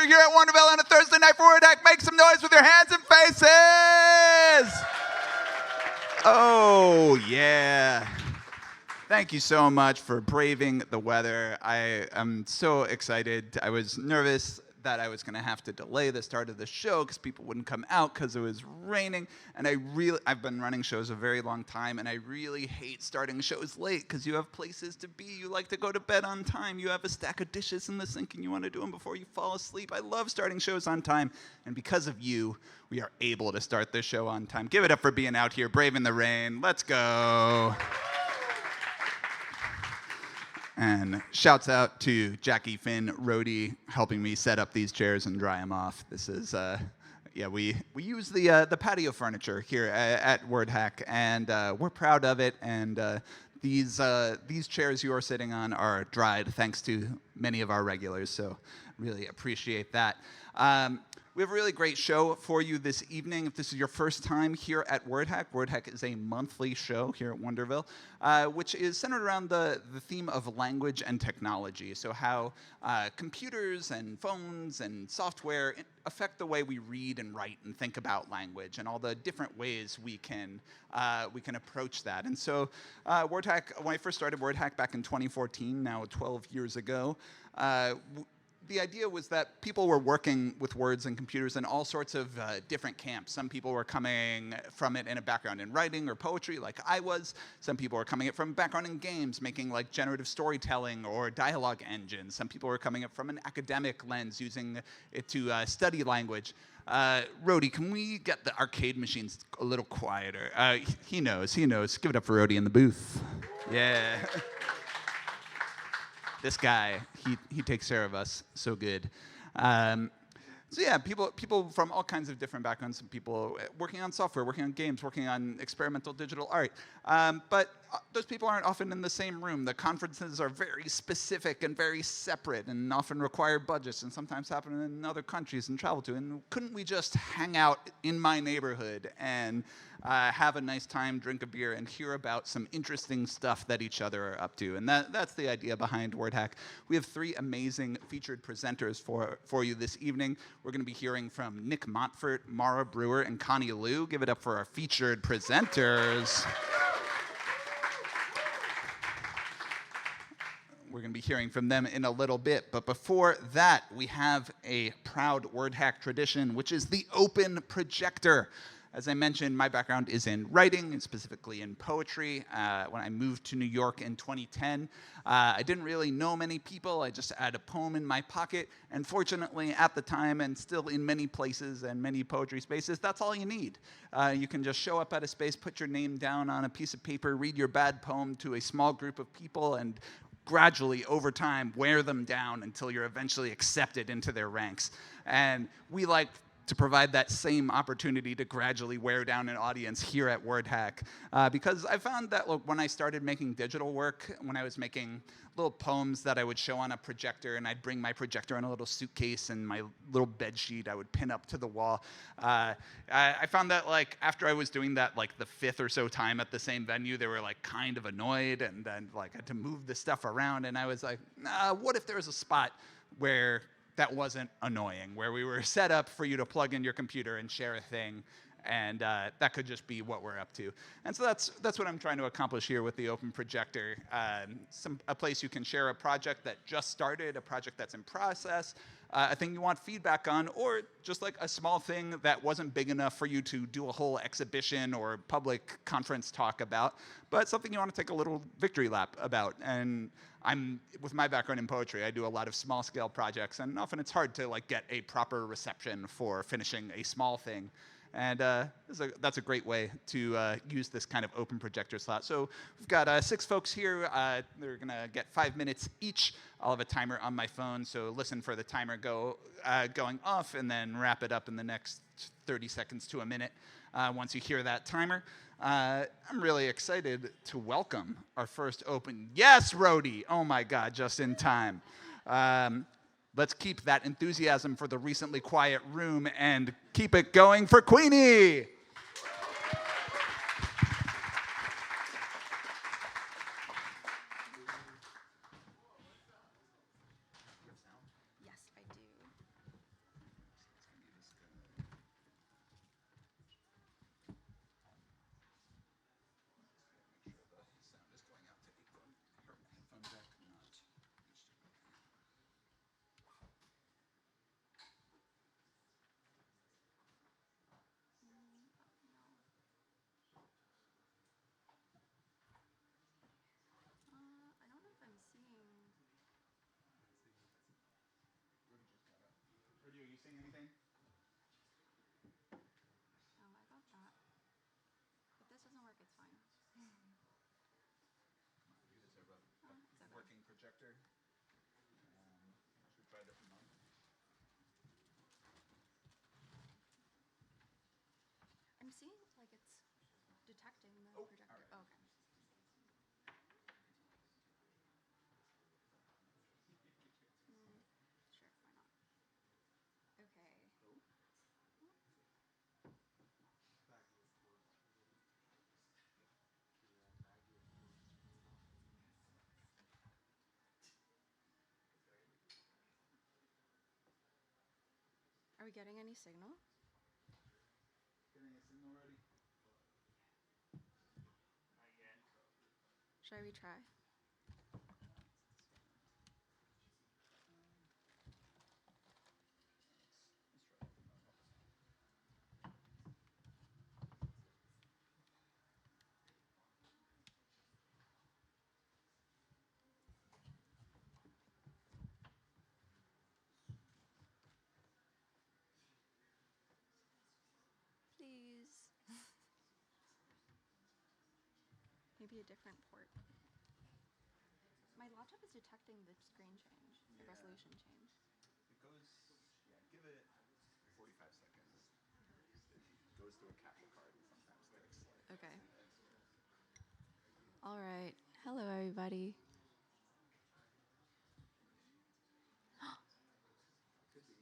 here at Wonderville on a Thursday night for WordHack. Make some noise with your hands and faces. Oh, yeah. Thank you so much for braving the weather. I am so excited. I was nervous that I was going to have to delay the start of the show because people wouldn't come out because it was raining. And I've been running shows a very long time, and I really hate starting shows late because you have places to be. You like to go to bed on time. You have a stack of dishes in the sink, and you want to do them before you fall asleep. I love starting shows on time, and because of you, we are able to start this show on time. Give it up for being out here, braving the rain. Let's go. And shouts out to Jackie, Finn, Rhodey, helping me set up these chairs and dry them off. This is, we use the patio furniture here at WordHack, and we're proud of it. And these chairs you are sitting on are dried thanks to many of our regulars, so really appreciate that. We have a really great show for you this evening. If this is your first time here at WordHack, WordHack is a monthly show here at Wonderville, which is centered around the theme of language and technology. So how computers and phones and software affect the way we read and write and think about language, and all the different ways we can approach that. And so WordHack, when I first started WordHack back in 2014, now 12 years ago, the idea was that people were working with words and computers in all sorts of different camps. Some people were coming from it in a background in writing or poetry, like I was. Some people were coming from a background in games, making like generative storytelling or dialogue engines. Some people were coming up from an academic lens, using it to study language. Rhodey, can we get the arcade machines a little quieter? He knows. Give it up for Rhodey in the booth. Yeah. This guy, he takes care of us so good. So yeah, people from all kinds of different backgrounds, some people working on software, working on games, working on experimental digital art. But those people aren't often in the same room. The conferences are very specific and very separate and often require budgets and sometimes happen in other countries and travel to. And couldn't we just hang out in my neighborhood and have a nice time, drink a beer, and hear about some interesting stuff that each other are up to? And that's the idea behind WordHack. We have 3 amazing featured presenters for you this evening. We're going to be hearing from Nick Montfort, Maura, Brewer, and Connie. Give it up for our featured presenters. We're going to be hearing from them in a little bit. But before that, we have a proud WordHack tradition, which is the open projector. As I mentioned, my background is in writing, and specifically in poetry. When I moved to New York in 2010, I didn't really know many people. I just had a poem in my pocket. And fortunately, at the time, and still in many places and many poetry spaces, that's all you need. You can just show up at a space, put your name down on a piece of paper, read your bad poem to a small group of people, and gradually, over time, wear them down until you're eventually accepted into their ranks. And we like to provide that same opportunity to gradually wear down an audience here at WordHack. Because I found that when I started making digital work, when I was making little poems that I would show on a projector, and I'd bring my projector in a little suitcase and my little bed sheet I would pin up to the wall, I found that after I was doing that the 5th or so time at the same venue, they were kind of annoyed, and then I had to move the stuff around, and I was like, what if there was a spot where that wasn't annoying, where we were set up for you to plug in your computer and share a thing, and that could just be what we're up to. And so that's what I'm trying to accomplish here with the open projector. A place you can share a project that just started, a project that's in process, a thing you want feedback on, or just a small thing that wasn't big enough for you to do a whole exhibition or public conference talk about, but something you want to take a little victory lap about. And with my background in poetry, I do a lot of small scale projects, and often it's hard to get a proper reception for finishing a small thing. And that's a great way to use this kind of open projector slot. So we've got 6 folks here. They're going to get 5 minutes each. I'll have a timer on my phone, so listen for the timer going off, and then wrap it up in the next 30 seconds to a minute once you hear that timer. I'm really excited to welcome our first open. Yes, Rhodey! Oh my God, just in time. Let's keep that enthusiasm for the recently quiet room and keep it going for Queenie. Yes, I do. seeing anything? Oh, I got that. If this doesn't work, it's fine. It is a working projector. Should we try a different mode? I'm seeing like it's detecting the projector. all right. Oh, okay. Sure, why not? Okay. Are we getting any signal? Getting a signal ready? Not yet. Should I retry? Let's try a different mode. Please. Maybe a different port. My laptop is detecting the screen change, the resolution change. It goes, give it 45 seconds. It goes through a capture card and sometimes takes like. Okay. All right. Hello, everybody. Could be.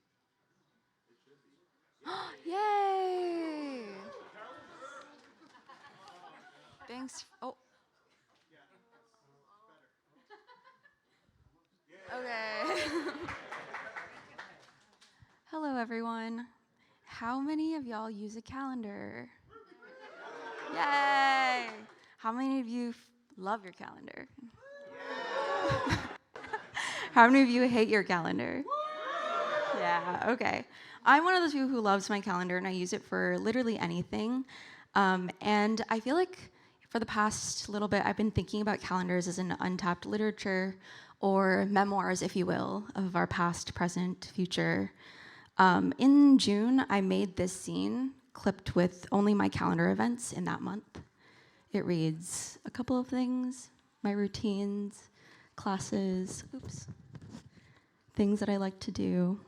It should be. Yay! Thanks. Oh. Okay. Hello, everyone. How many of y'all use a calendar? Yay! How many of you love your calendar? How many of you hate your calendar? Yeah, okay. I'm one of those people who loves my calendar, and I use it for literally anything. And I feel like for the past little bit, I've been thinking about calendars as an untapped literature, or memoirs, if you will, of our past, present, future. In June, I made this scene clipped with only my calendar events in that month. It reads a couple of things, my routines, classes, things that I like to do.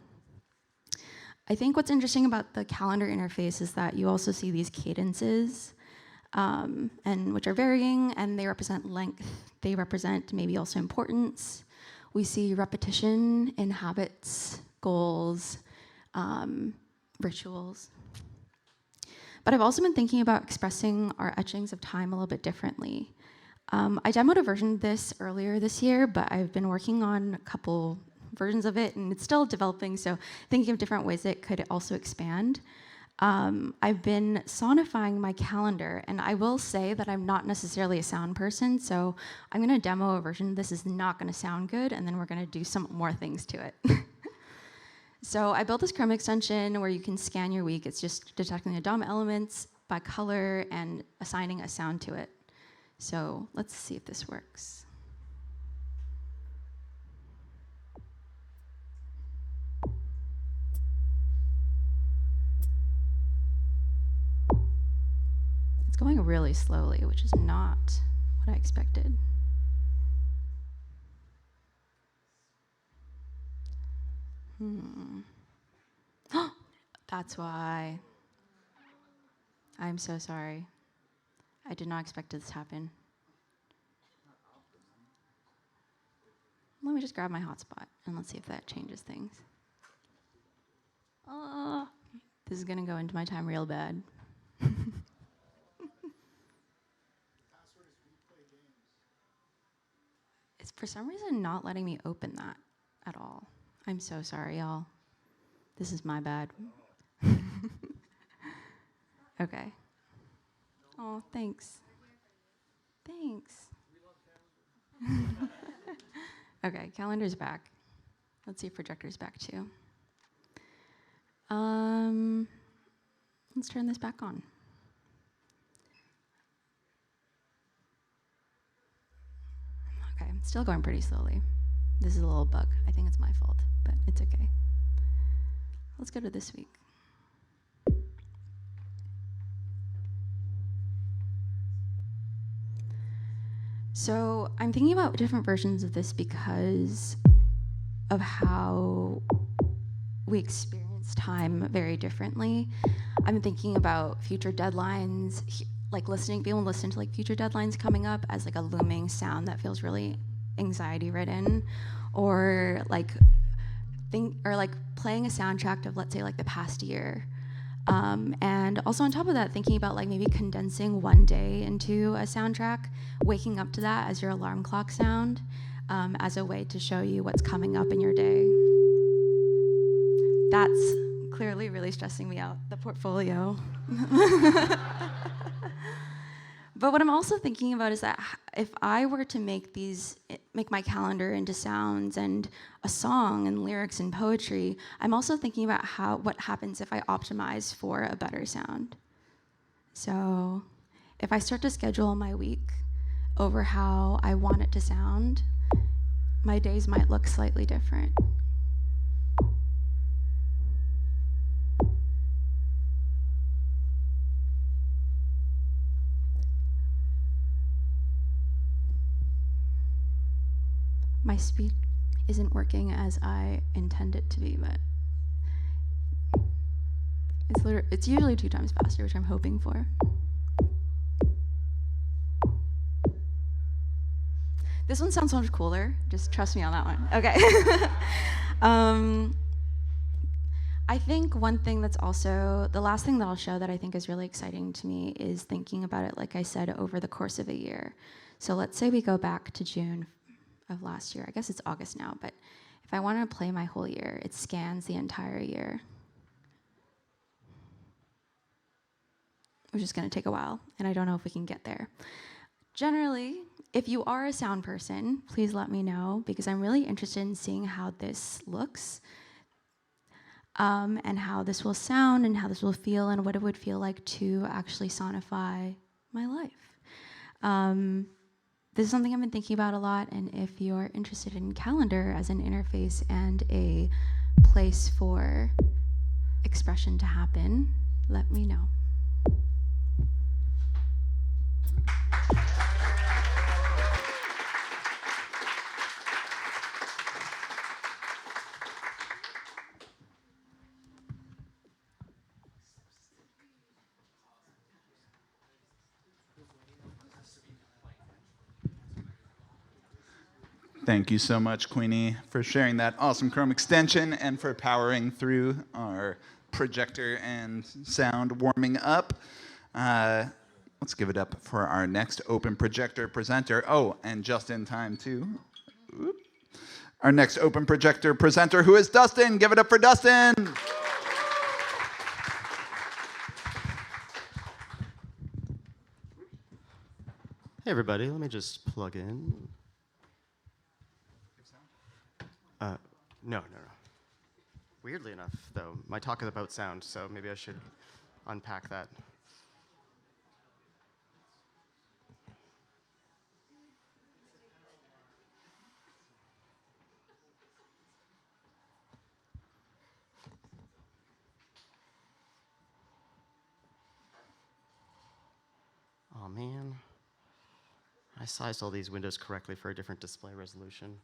I think what's interesting about the calendar interface is that you also see these cadences, and which are varying, and they represent length. They represent maybe also importance. We see repetition in habits, goals, rituals. But I've also been thinking about expressing our etchings of time a little bit differently. I demoed a version of this earlier this year, but I've been working on a couple versions of it, and it's still developing, so thinking of different ways it could also expand. I've been sonifying my calendar, and I will say that I'm not necessarily a sound person, so I'm going to demo a version. This is not going to sound good, and then we're going to do some more things to it. So I built this Chrome extension where you can scan your week. It's just detecting the DOM elements by color and assigning a sound to it. So let's see if this works. It's going really slowly, which is not what I expected. That's why. I'm so sorry. I did not expect this to happen. Let me just grab my hotspot and let's see if that changes things. This is gonna go into my time real bad. It's for some reason not letting me open that at all. I'm so sorry, y'all. This is my bad. Okay. Oh, thanks. Thanks. Okay, calendar's back. Let's see if projector's back too. Let's turn this back on. Okay, it's still going pretty slowly. This is a little bug. I think it's my fault, but it's okay. Let's go to this week. So I'm thinking about different versions of this because of how we experience time very differently. I'm thinking about future deadlines, like being able to listen to like future deadlines coming up as like a looming sound that feels really anxiety ridden, or like playing a soundtrack of, let's say, like the past year. And also on top of that, thinking about like maybe condensing one day into a soundtrack, waking up to that as your alarm clock sound, as a way to show you what's coming up in your day. That's clearly really stressing me out, the portfolio. But what I'm also thinking about is that if I were to make my calendar into sounds and a song and lyrics and poetry, I'm also thinking about what happens if I optimize for a better sound. So if I start to schedule my week over how I want it to sound, my days might look slightly different. My speech isn't working as I intend it to be, but it's usually 2 times faster, which I'm hoping for. This one sounds so much cooler. Just trust me on that one. Okay. I think one thing that's also, the last thing that I'll show that I think is really exciting to me is thinking about it, like I said, over the course of a year. So let's say we go back to June of last year. I guess it's August now, but if I want to play my whole year, it scans the entire year, which is going to take a while, and I don't know if we can get there. Generally, if you are a sound person, please let me know, because I'm really interested in seeing how this looks, and how this will sound, and how this will feel, and what it would feel like to actually sonify my life. This is something I've been thinking about a lot, and if you're interested in Calendar as an interface and a place for expression to happen, let me know. Thank you so much, Queenie, for sharing that awesome Chrome extension and for powering through our projector and sound warming up. Let's give it up for our next open projector presenter. Oh, and just in time, too. Oop. Our next open projector presenter, who is Dustin. Give it up for Dustin. Hey, everybody. Let me just plug in. No. Weirdly enough, though, my talk is about sound, so maybe I should unpack that. Oh, man. I sized all these windows correctly for a different display resolution.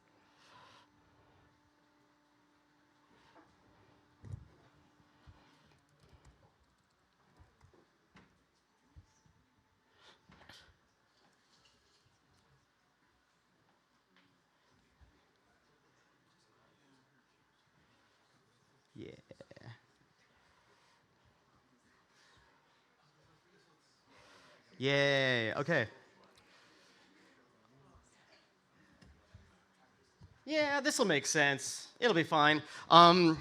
Yeah. Yay, okay. Yeah, this will make sense. It'll be fine. I'll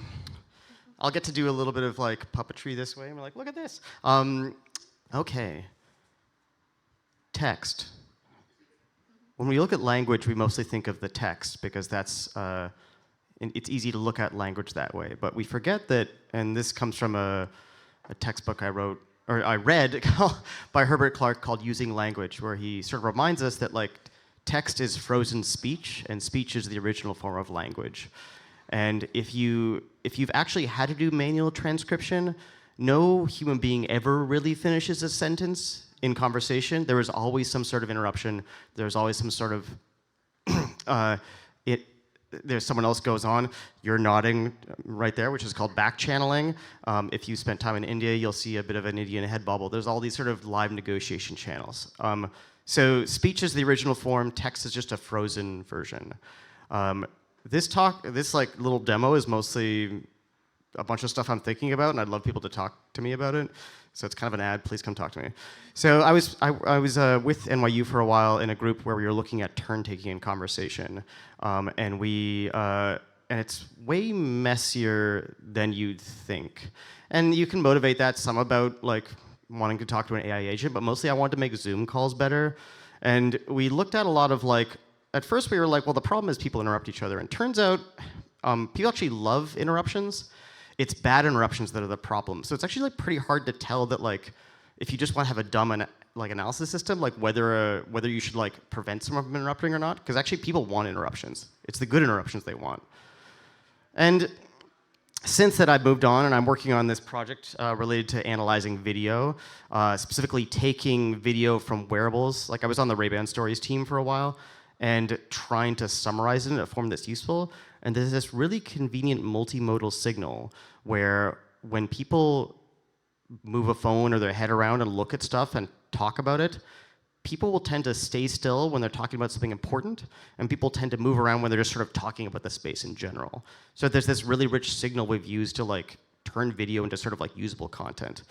get to do a little bit of like puppetry this way. And we're like, look at this. Okay. Text. When we look at language, we mostly think of the text because that's, it's easy to look at language that way. But we forget that, and this comes from a textbook I read by Herbert Clark called Using Language, where he sort of reminds us that like text is frozen speech, and speech is the original form of language. And if you've actually had to do manual transcription, no human being ever really finishes a sentence in conversation. There is always some sort of interruption. There's always some sort of there's someone else goes on. You're nodding right there, which is called back channeling. If you spent time in India, you'll see a bit of an Indian head bobble. There's all these sort of live negotiation channels. So speech is the original form. Text is just a frozen version. This like little demo is mostly a bunch of stuff I'm thinking about, and I'd love people to talk to me about it. So it's kind of an ad. Please come talk to me. So I was with NYU for a while in a group where we were looking at turn taking in conversation, and it's way messier than you'd think. And you can motivate that some about like wanting to talk to an AI agent, but mostly I wanted to make Zoom calls better. And we looked at a lot of like. At first we were like, well, the problem is people interrupt each other, and turns out people actually love interruptions. It's bad interruptions that are the problem. So it's actually like pretty hard to tell that like if you just want to have a dumb analysis system, like whether you should like prevent someone from interrupting or not, because actually people want interruptions. It's the good interruptions they want. And since that, I've moved on, and I'm working on this project related to analyzing video, specifically taking video from wearables. Like I was on the Ray-Ban Stories team for a while, and trying to summarize it in a form that's useful. And there's this really convenient multimodal signal where when people move a phone or their head around and look at stuff and talk about it, people will tend to stay still when they're talking about something important, and people tend to move around when they're just sort of talking about the space in general. So there's this really rich signal we've used to like turn video into sort of like usable content,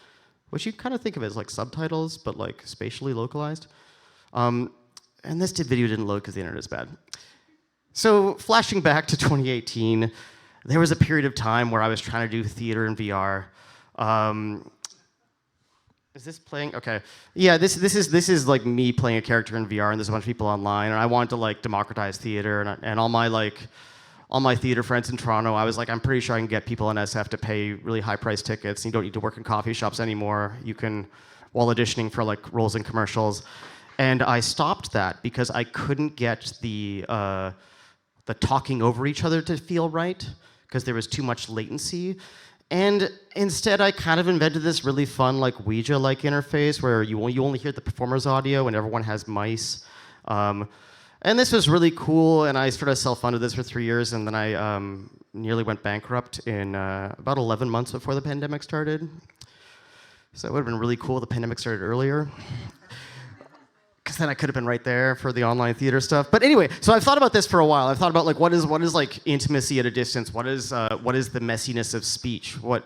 which you kind of think of as like subtitles, but like spatially localized. And this video didn't load because the internet is bad. So flashing back to 2018, there was a period of time where I was trying to do theater in VR. Is this playing? Okay. Yeah, this is like me playing a character in VR, and there's a bunch of people online, and I wanted to like democratize theater, and all my theater friends in Toronto, I was like, I'm pretty sure I can get people in SF to pay really high price tickets. You don't need to work in coffee shops anymore. You can wall auditioning for like roles in commercials. And I stopped that because I couldn't get the talking over each other to feel right, because there was too much latency. And instead, I kind of invented this really fun, like Ouija-like interface where you only hear the performer's audio and everyone has mice. And this was really cool, and I sort of self-funded this for 3 years, and then I nearly went bankrupt in about 11 months before the pandemic started. So it would have been really cool if the pandemic started earlier. Because then I could have been right there for the online theater stuff. But anyway, so I've thought about this for a while. I've thought about like what is like intimacy at a distance? What is the messiness of speech? Try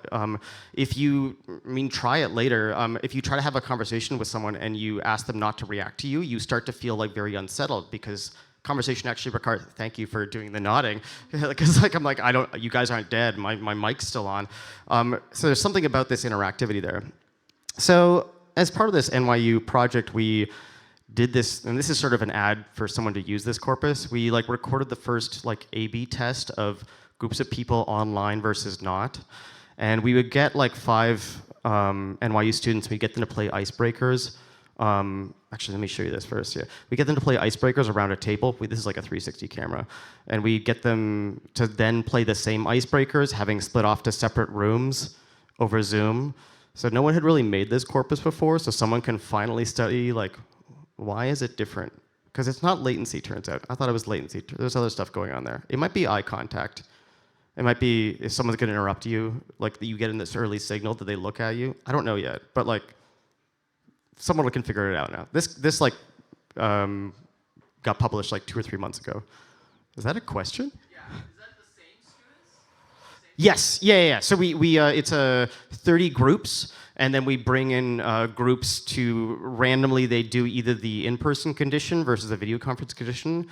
it later. If you try to have a conversation with someone and you ask them not to react to you, you start to feel like very unsettled, because conversation actually requires. Thank you for doing the nodding, because like I'm like you guys aren't dead. My mic's still on. So there's something about this interactivity there. So as part of this NYU project, we did this, and this is sort of an ad for someone to use this corpus. We like recorded the first like A/B test of groups of people online versus not, and we would get like 5 NYU students. We get them to play icebreakers. Actually, let me show you this first. Yeah, we get them to play icebreakers around a table. This is like a 360 camera, and we get them to then play the same icebreakers, having split off to separate rooms over Zoom. So no one had really made this corpus before, so someone can finally study like, why is it different? Because it's not latency, turns out. I thought it was latency. There's other stuff going on there. It might be eye contact. It might be if someone's going to interrupt you, like you get in this early signal that they look at you. I don't know yet, but like someone can figure it out now. This like got published like 2 or 3 months ago. Is that a question? Yeah. Is that the same students? Yes. Yeah. So we it's 30 groups. And then we bring in groups to randomly, they do either the in-person condition versus the video conference condition.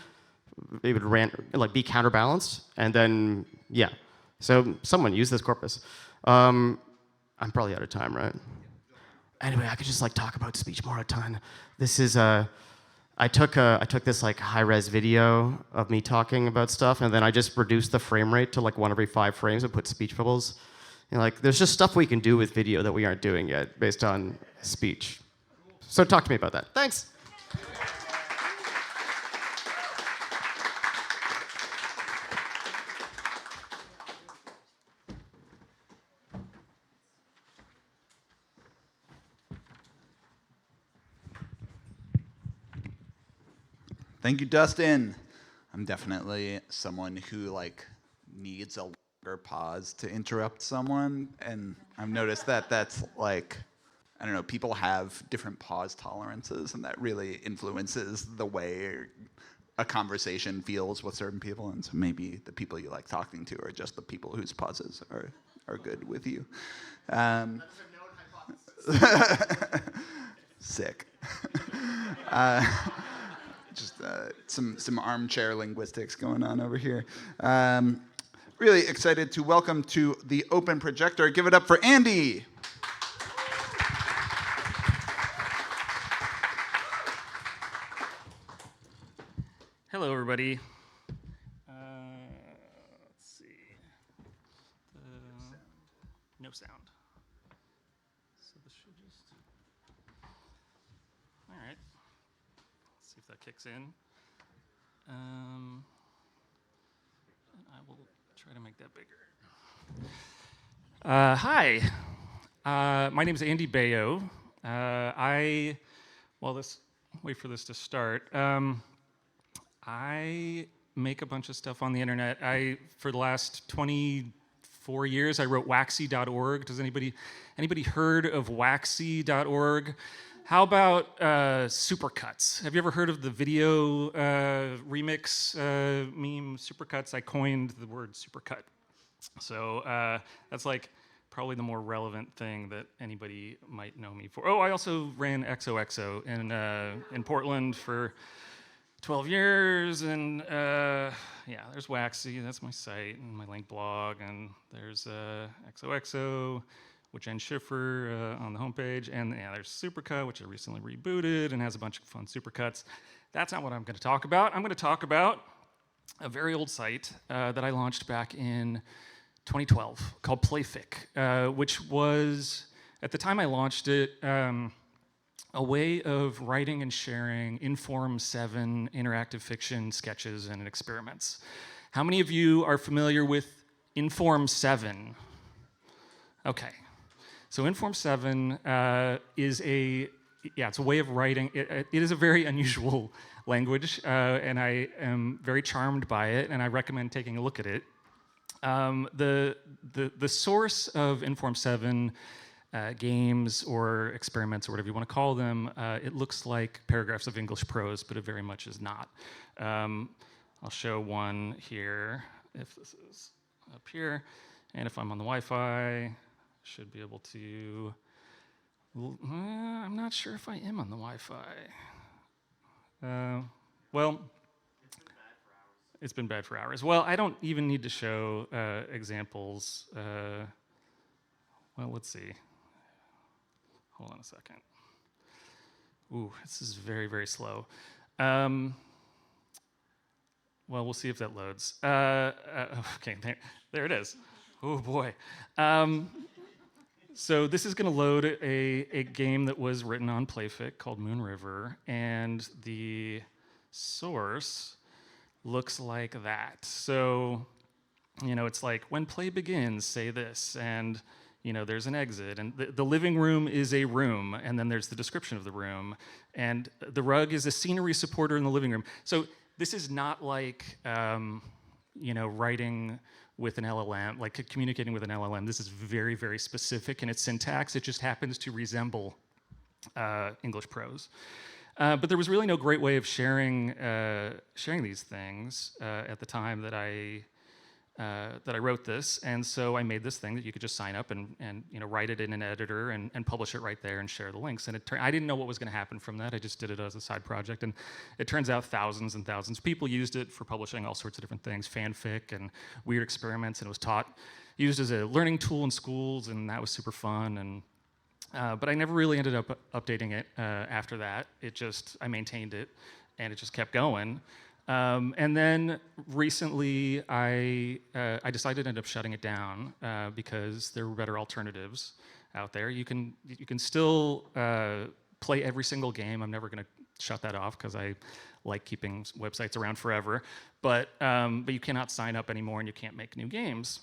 It would be counterbalanced. And then, yeah. So someone use this corpus. I'm probably out of time, right? Anyway, I could just like talk about speech more a ton. This is, I took this like high-res video of me talking about stuff, and then I just reduced the frame rate to like 1 every 5 frames and put speech bubbles. Like, there's just stuff we can do with video that we aren't doing yet based on speech. So talk to me about that. Thanks. Thank you, Dustin. I'm definitely someone who needs a longer pause to interrupt someone, and I've noticed that that's I don't know, people have different pause tolerances, and that really influences the way a conversation feels with certain people. And so maybe the people you like talking to are just the people whose pauses are good with you. Sick. Just some armchair linguistics going on over here. Really excited to welcome to the Open Projector. Give it up for Andy. Hello, everybody. Let's see. No sound. So this should just. All right. Let's see if that kicks in. And I will try to make that bigger. Hi. My name is Andy Bayo. Wait for this to start. I make a bunch of stuff on the internet. For the last 24 years, I wrote waxy.org. Does anybody heard of waxy.org? How about supercuts? Have you ever heard of the video remix meme supercuts? I coined the word supercut. So that's probably the more relevant thing that anybody might know me for. Oh, I also ran XOXO in Portland for 12 years, and there's Waxy, that's my site and my link blog, and there's XOXO, which ends Schiffer on the homepage, and there's Supercut, which I recently rebooted and has a bunch of fun supercuts. That's not what I'm going to talk about. I'm going to talk about a very old site that I launched back in 2012 called Playfic, which was, at the time I launched it, a way of writing and sharing Inform 7 interactive fiction sketches and experiments. How many of you are familiar with Inform 7? Okay. So Inform 7 is it's a way of writing. It is a very unusual language, and I am very charmed by it, and I recommend taking a look at it. The source of Inform 7 games or experiments or whatever you want to call them, it looks like paragraphs of English prose, but it very much is not. I'll show one here, if this is up here, and if I'm on the Wi-Fi, should be able to. I'm not sure if I am on the Wi-Fi. It's been bad for hours. Well, I don't even need to show examples. Let's see. Hold on a second. Ooh, this is very, very slow. We'll see if that loads. Okay, there it is. Oh boy. So this is going to load a game that was written on Playfic called Moon River, and the source looks like that. So, it's like, when play begins, say this, and there's an exit, and the living room is a room, and then there's the description of the room, and the rug is a scenery supporter in the living room. So this is not like, writing with an LLM, like communicating with an LLM. This is very, very specific in its syntax. It just happens to resemble English prose. But there was really no great way of sharing these things at the time that I wrote this, and so I made this thing that you could just sign up and write it in an editor and publish it right there and share the links. And I didn't know what was going to happen from that. I just did it as a side project, and it turns out thousands and thousands of people used it for publishing all sorts of different things, fanfic and weird experiments, and it was used as a learning tool in schools, and that was super fun. And but I never really ended up updating it after that. I maintained it, and it just kept going. And then recently, I decided to end up shutting it down because there were better alternatives out there. You can still play every single game. I'm never going to shut that off because I like keeping websites around forever. But you cannot sign up anymore, and you can't make new games.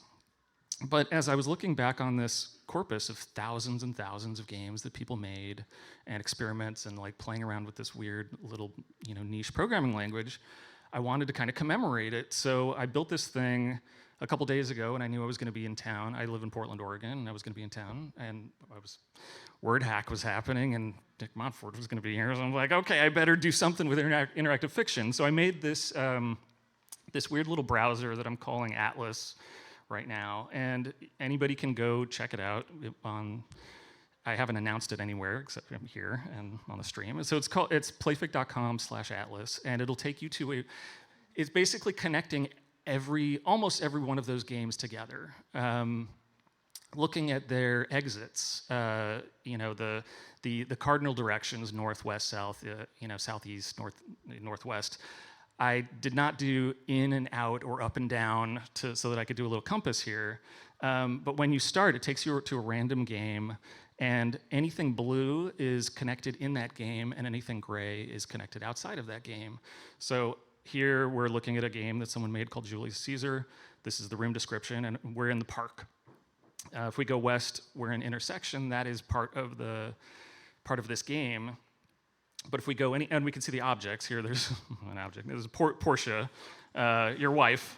But as I was looking back on this corpus of thousands and thousands of games that people made and experiments and like playing around with this weird little niche programming language, I wanted to kind of commemorate it. So I built this thing a couple days ago, and I knew I was going to be in town. I live in Portland, Oregon, and I was going to be in town, and WordHack was happening, and Nick Montfort was going to be here. So I'm like, okay, I better do something with interactive fiction. So I made this this weird little browser that I'm calling Atlas right now, and anybody can go check it out. I haven't announced it anywhere except I'm here and on the stream. So it's playfic.com/Atlas, and it'll take you to it's basically connecting almost every one of those games together. Looking at their exits, the cardinal directions, north, west, south, southeast, northwest. I did not do in and out or up and down so that I could do a little compass here. But when you start, it takes you to a random game, and anything blue is connected in that game, and anything gray is connected outside of that game. So here we're looking at a game that someone made called Julius Caesar. This is the room description, and we're in the park. If we go west, we're in intersection. That is part of this game. But if we go and we can see the objects here. There's an object. There's Portia, your wife.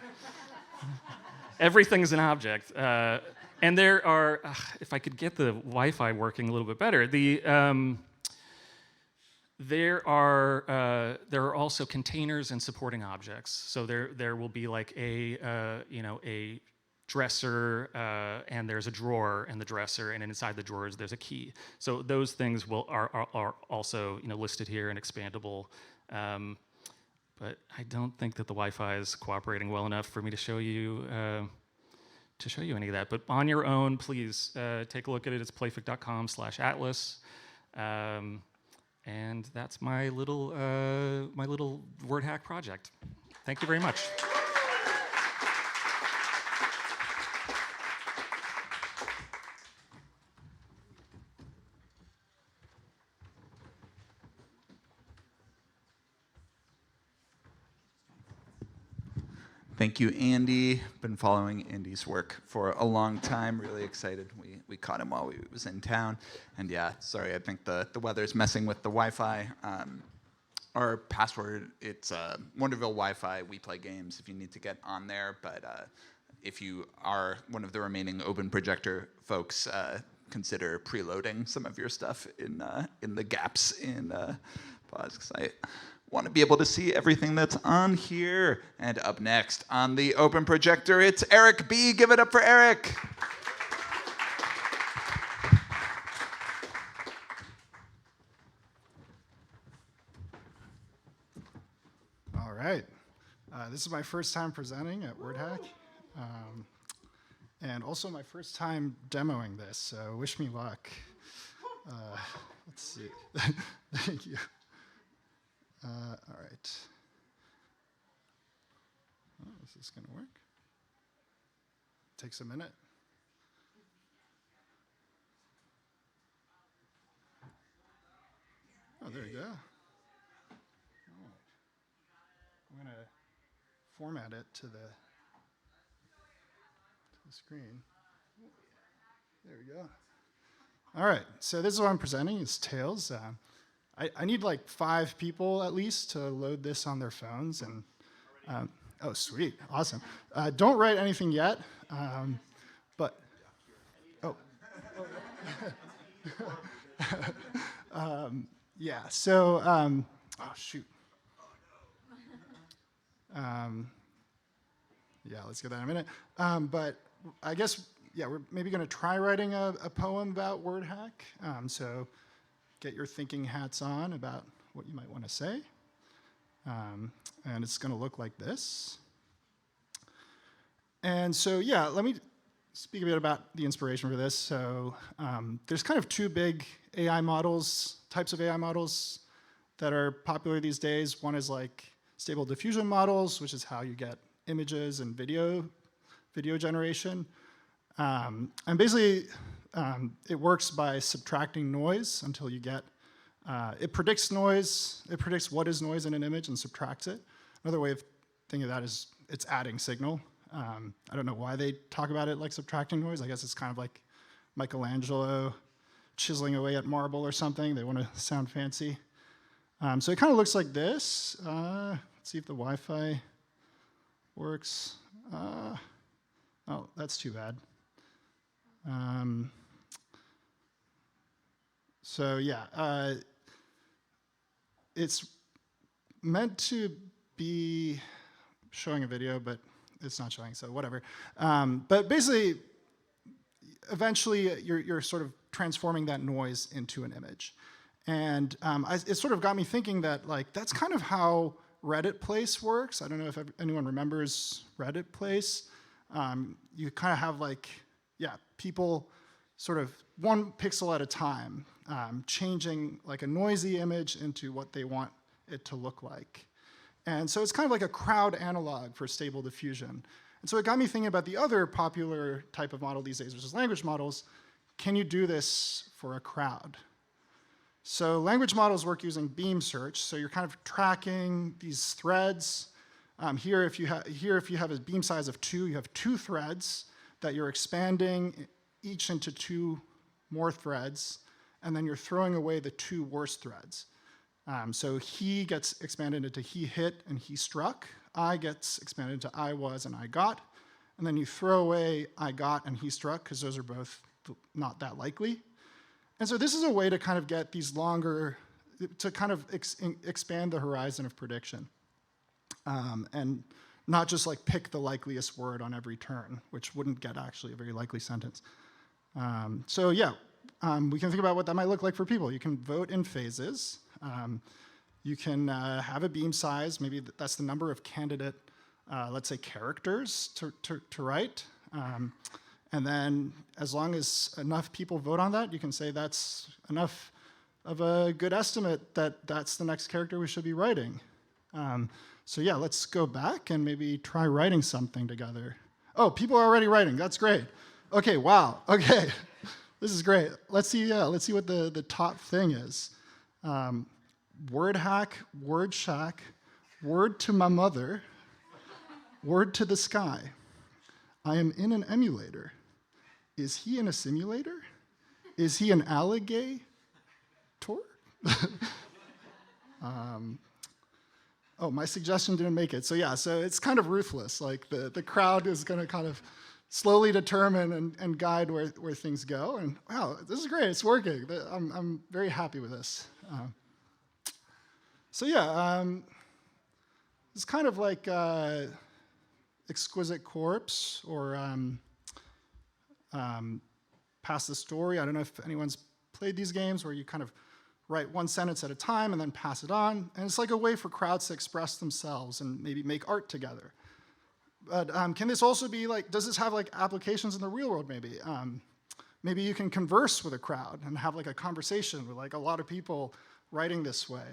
Everything's an object. And there are, if I could get the Wi-Fi working a little bit better, there are also containers and supporting objects. So there will be like a dresser, and there's a drawer in the dresser, and inside the drawers there's a key. So those things are also listed here and expandable. But I don't think that the Wi-Fi is cooperating well enough for me to show you any of that. But on your own, please take a look at it. It's playfic.com/Atlas. And that's my little WordHack project. Thank you very much. Thank you, Andy. Been following Andy's work for a long time. Really excited. We caught him while he was in town. And yeah, sorry, I think the weather's messing with the Wi-Fi. Our password, it's Wonderville Wi-Fi. We play games if you need to get on there. But if you are one of the remaining Open Projector folks, consider preloading some of your stuff in the gaps in pause, because I want to be able to see everything that's on here. And up next on the Open Projector, it's Eric B. Give it up for Eric. All right. This is my first time presenting at WordHack, and also my first time demoing this, so wish me luck. Let's see. Thank you. All right. Oh, is this going to work? Takes a minute. Oh, there you go. Oh. I'm going to format it to the screen. There we go. All right, so this is what I'm presenting. It's Tails. I need like 5 people at least to load this on their phones. And oh, sweet, awesome. Don't write anything yet, but oh, yeah. So oh shoot. Yeah, let's get that in a minute. But I guess we're maybe going to try writing a poem about WordHack. So get your thinking hats on about what you might want to say. And it's going to look like this. And so, yeah, let me speak a bit about the inspiration for this. So there's kind of 2 big AI models, types of AI models that are popular these days. One is like stable diffusion models, which is how you get images and video generation. And basically, it works by subtracting noise until you get, it predicts noise, it predicts what is noise in an image and subtracts it. Another way of thinking of that is it's adding signal. I don't know why they talk about it like subtracting noise. I guess it's kind of like Michelangelo chiseling away at marble or something. They want to sound fancy. So it kind of looks like this. Let's see if the Wi-Fi works. Oh, that's too bad. So yeah, it's meant to be showing a video, but it's not showing, so whatever. But basically, eventually, you're sort of transforming that noise into an image. And it sort of got me thinking that like that's kind of how Reddit Place works. I don't know if anyone remembers Reddit Place. You kind of have like, yeah, people sort of one pixel at a time, changing like a noisy image into what they want it to look like. And so it's kind of like a crowd analog for stable diffusion. And so it got me thinking about the other popular type of model these days, which is language models. Can you do this for a crowd? So language models work using beam search. So you're kind of tracking these threads. Here, if you have a beam size of 2, you have 2 threads that you're expanding each into 2 more threads, and then you're throwing away the 2 worst threads. So he gets expanded into he hit and he struck. I gets expanded into I was and I got. And then you throw away I got and he struck, because those are both not that likely. And so this is a way to kind of get these longer, to kind of expand the horizon of prediction. And not just like pick the likeliest word on every turn, which wouldn't get actually a very likely sentence. So yeah, we can think about what that might look like for people. You can vote in phases. You can have a beam size. Maybe that's the number of candidate, let's say, characters to write. And then as long as enough people vote on that, you can say that's enough of a good estimate that that's the next character we should be writing. So yeah, let's go back and maybe try writing something together. Oh, people are already writing. That's great. Okay, wow. Okay, this is great. Let's see what the top thing is. WordHack, WordShack, word to my mother, word to the sky. I am in an emulator. Is he in a simulator? Is he an alligator? Oh, my suggestion didn't make it. So yeah, so it's kind of ruthless. Like the crowd is going to kind of slowly determine and guide where things go. And wow, this is great. It's working. I'm very happy with this. So yeah, it's kind of like Exquisite Corpse or Pass the Story. I don't know if anyone's played these games where you kind of write one sentence at a time and then pass it on. And it's like a way for crowds to express themselves and maybe make art together. But can this also be like, does this have like applications in the real world maybe? Maybe you can converse with a crowd and have like a conversation with like a lot of people writing this way.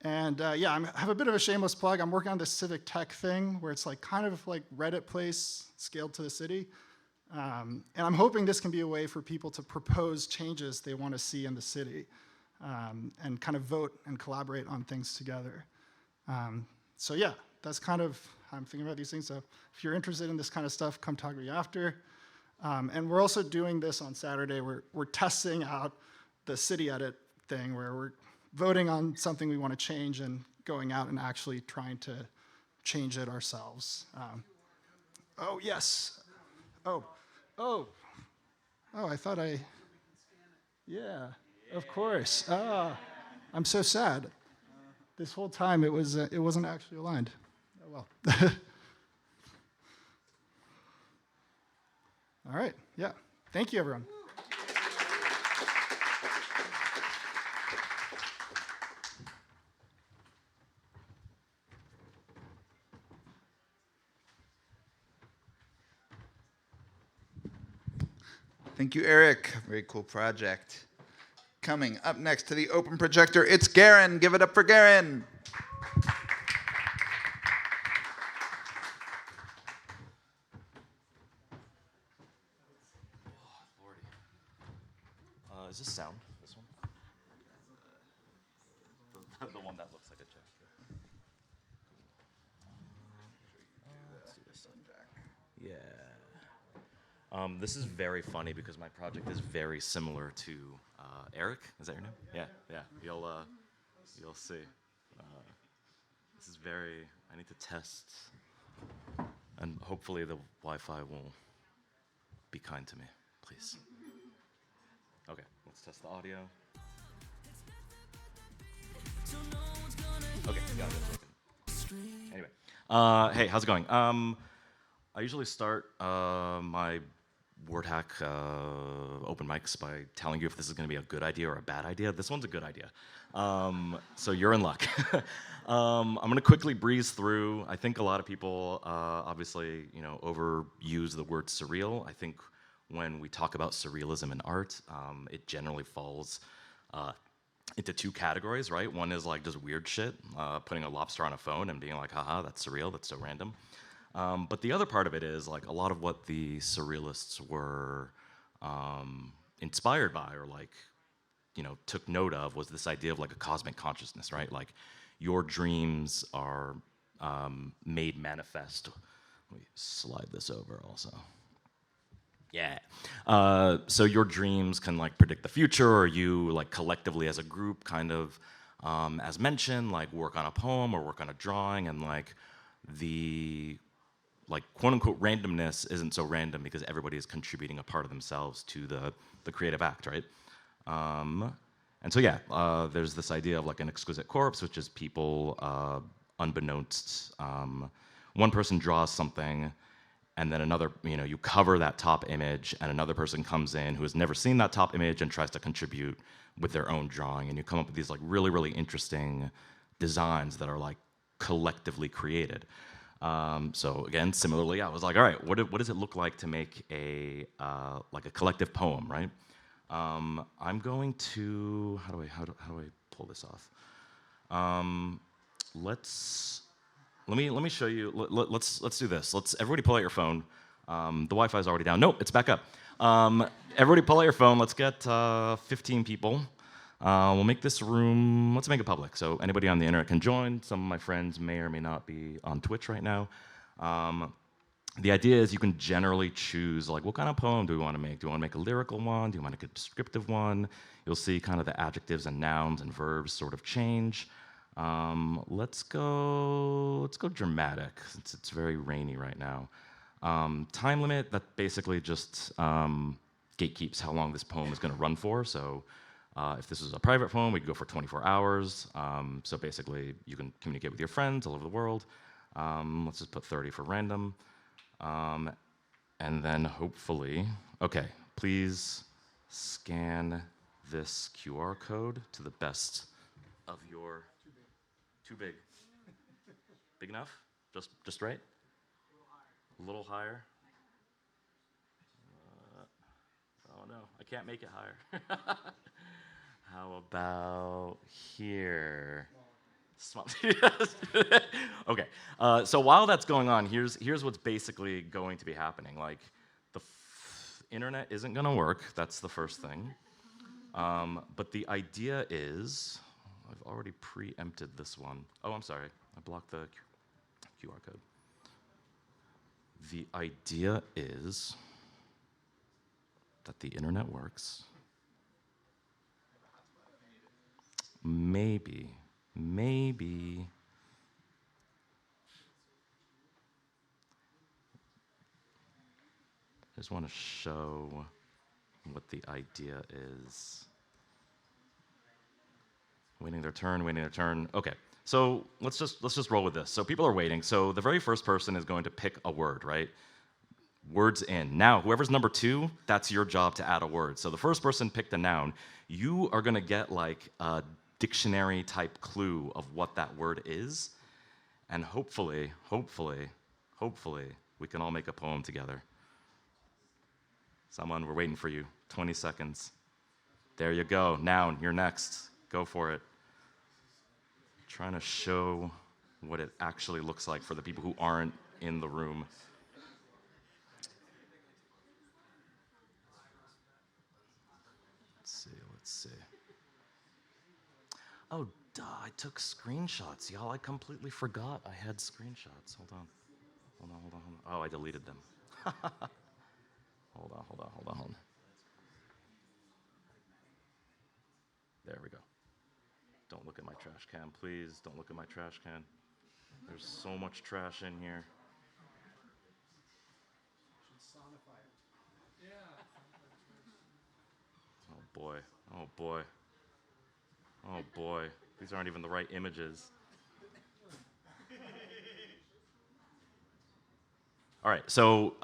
Yeah, I have a bit of a shameless plug. I'm working on this civic tech thing where it's like kind of like Reddit Place scaled to the city. And I'm hoping this can be a way for people to propose changes they want to see in the city and kind of vote and collaborate on things together. So yeah, that's kind of how I'm thinking about these things. So if you're interested in this kind of stuff, come talk to me after. And we're also doing this on Saturday. We're testing out the city edit thing where we're voting on something we want to change and going out and actually trying to change it ourselves. Oh, yes. Oh, I thought yeah, of course. I'm so sad. This whole time it wasn't actually aligned. Oh, well. All right, yeah. Thank you, everyone. Thank you, Eric. Very cool project. Coming up next to the open projector, it's Garen. Give it up for Garen. Is this sound? This one? The one that looks like a check. Let's do this. Yeah. This is very funny because my project is very similar to Eric. Is that your name? Yeah, yeah. You'll see. This is very. I need to test, and hopefully the Wi-Fi will be kind to me, please. Okay, let's test the audio. Okay, got it. Anyway, hey, how's it going? I usually start my WordHack open mics by telling you if this is going to be a good idea or a bad idea. This one's a good idea, so you're in luck. I'm going to quickly breeze through. I think a lot of people, obviously, overuse the word surreal. I think when we talk about surrealism in art, it generally falls into two categories, right? One is like just weird shit, putting a lobster on a phone and being like, haha, that's surreal, that's so random. But the other part of it is like a lot of what the surrealists were inspired by or like, took note of was this idea of like a cosmic consciousness, right? Like your dreams are made manifest. Let me slide this over also. Yeah. So your dreams can like predict the future, or you like collectively as a group kind of, as mentioned, like work on a poem or work on a drawing, and like the like quote unquote randomness isn't so random because everybody is contributing a part of themselves to the creative act, right? And so yeah, there's this idea of like an exquisite corpse, which is people unbeknownst, one person draws something, and then another, you cover that top image, and another person comes in who has never seen that top image and tries to contribute with their own drawing, and you come up with these like really, really interesting designs that are like collectively created. So again, similarly, I was like, all right, what does it look like to make a like a collective poem, right? I'm going to how do I pull this off? Let me show you. Let's do this. Everybody pull out your phone. The Wi-Fi is already down. Nope, it's back up. Everybody pull out your phone. Let's get 15 people. We'll make this room. Let's make it public, so anybody on the internet can join. Some of my friends may or may not be on Twitch right now. The idea is you can generally choose like what kind of poem do we want to make? Do we want to make a lyrical one? Do you want to make a descriptive one? You'll see kind of the adjectives and nouns and verbs sort of change. Let's go dramatic, since it's very rainy right now. Time limit, that basically just gatekeeps how long this poem is going to run for. So if this is a private poem, we could go for 24 hours. So basically, you can communicate with your friends all over the world. Let's just put 30 for random. And then hopefully, okay, please scan this QR code to the best of your... Too big. Big enough? Just right? A little higher? Oh no, I can't make it higher. How about here? Small. Okay. So while that's going on, here's what's basically going to be happening. Like the internet isn't going to work. That's the first thing. But the idea is, I've already preempted this one. Oh, I'm sorry. I blocked the QR code. The idea is that the internet works. Maybe. I just want to show what the idea is. Waiting their turn. Okay, so let's just roll with this. So people are waiting. So the very first person is going to pick a word, right? Words in. Now, whoever's number 2, that's your job to add a word. So the first person picked a noun. You are going to get like a dictionary type clue of what that word is, and hopefully we can all make a poem together. Someone, we're waiting for you. 20 seconds. There you go. Noun, you're next. Go for it. Trying to show what it actually looks like for the people who aren't in the room. Let's see. Oh, duh, I took screenshots, y'all. I completely forgot I had screenshots. Hold Oh, I deleted them. Hold on. There we go. Don't look at my trash can, please. Don't look at my trash can. There's so much trash in here. Oh boy. Oh boy. Oh boy. These aren't even the right images. All right, so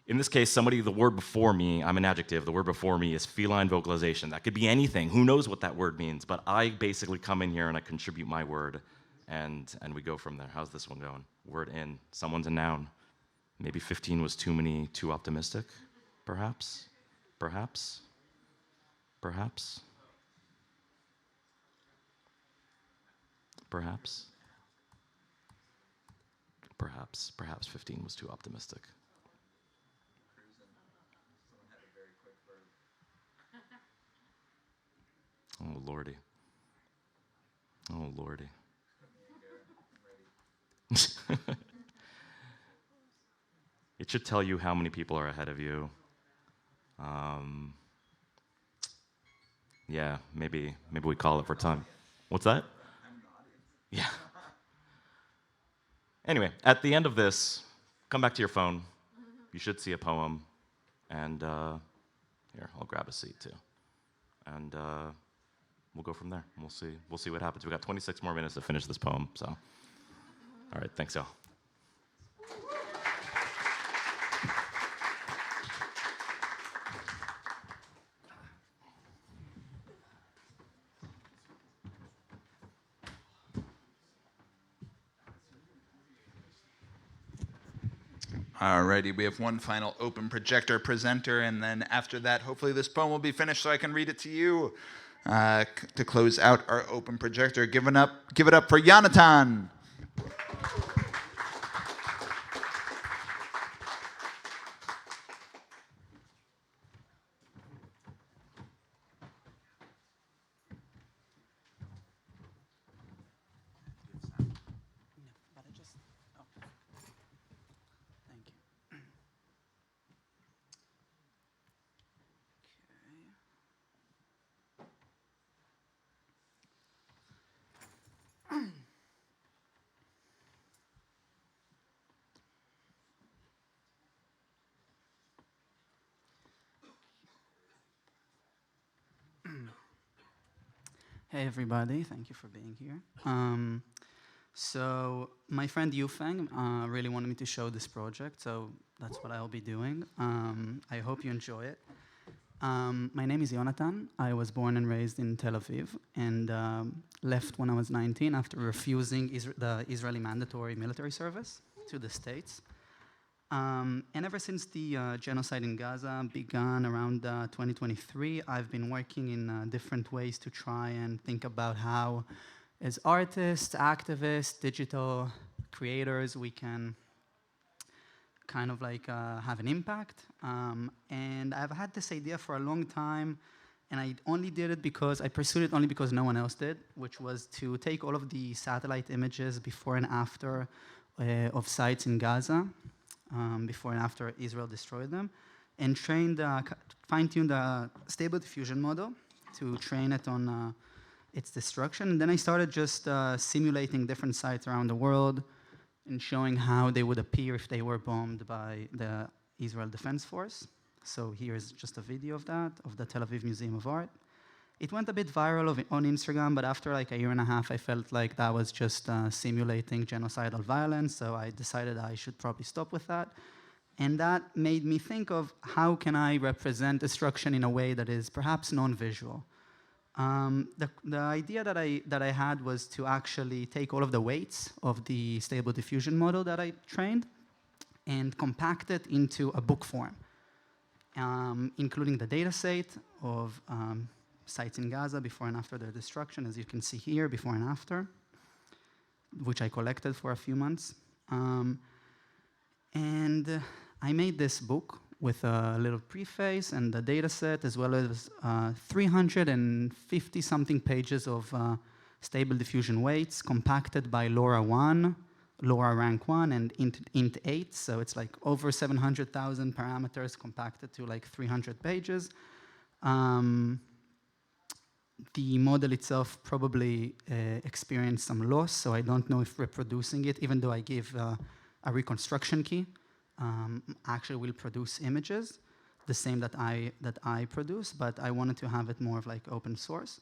in this case, the word before me, I'm an adjective, the word before me is feline vocalization. That could be anything. Who knows what that word means? But I basically come in here and I contribute my word, and we go from there. How's this one going? Word in. Someone's a noun. Maybe 15 was too optimistic, perhaps? Perhaps? Perhaps? Perhaps? Perhaps 15 was too optimistic. Oh, Lordy. Oh, Lordy. It should tell you how many people are ahead of you. Yeah, maybe we call it for time. What's that? Yeah. Anyway, at the end of this, come back to your phone. You should see a poem. And here, I'll grab a seat too. And we'll go from there. We'll see what happens. We've got 26 more minutes to finish this poem. So, all right, thanks, y'all. Alrighty, we have one final open projector presenter, and then after that, hopefully this poem will be finished so I can read it to you. To close out our open projector, give it up for Jonathan. Hey everybody, thank you for being here. So my friend Yufeng really wanted me to show this project, so that's what I'll be doing. I hope you enjoy it. My name is Jonathan. I was born and raised in Tel Aviv and left when I was 19 after refusing the Israeli mandatory military service to the States. And ever since the genocide in Gaza began around 2023, I've been working in different ways to try and think about how, as artists, activists, digital creators, we can kind of like have an impact. And I've had this idea for a long time, and I only did it because I pursued it only because no one else did, which was to take all of the satellite images before and after of sites in Gaza. Before and after Israel destroyed them, and fine-tuned the stable diffusion model to train it on its destruction. And then I started just simulating different sites around the world and showing how they would appear if they were bombed by the Israel Defense Force. So here's just a video of that, of the Tel Aviv Museum of Art. It went a bit viral on Instagram, but after like a year and a half, I felt like that was just simulating genocidal violence, so I decided I should probably stop with that. And that made me think of how can I represent destruction in a way that is perhaps non-visual. The idea that I had was to actually take all of the weights of the stable diffusion model that I trained and compact it into a book form, including the data set of sites in Gaza before and after their destruction, as you can see here, before and after, which I collected for a few months. And I made this book with a little preface and the data set, as well as 350-something pages of stable diffusion weights, compacted by LoRaWAN, LoRa rank 1 and int 8, so it's like over 700,000 parameters compacted to like 300 pages. The model itself probably experienced some loss, so I don't know if reproducing it, even though I give a reconstruction key, actually will produce images, the same that I produce, but I wanted to have it more of like open source.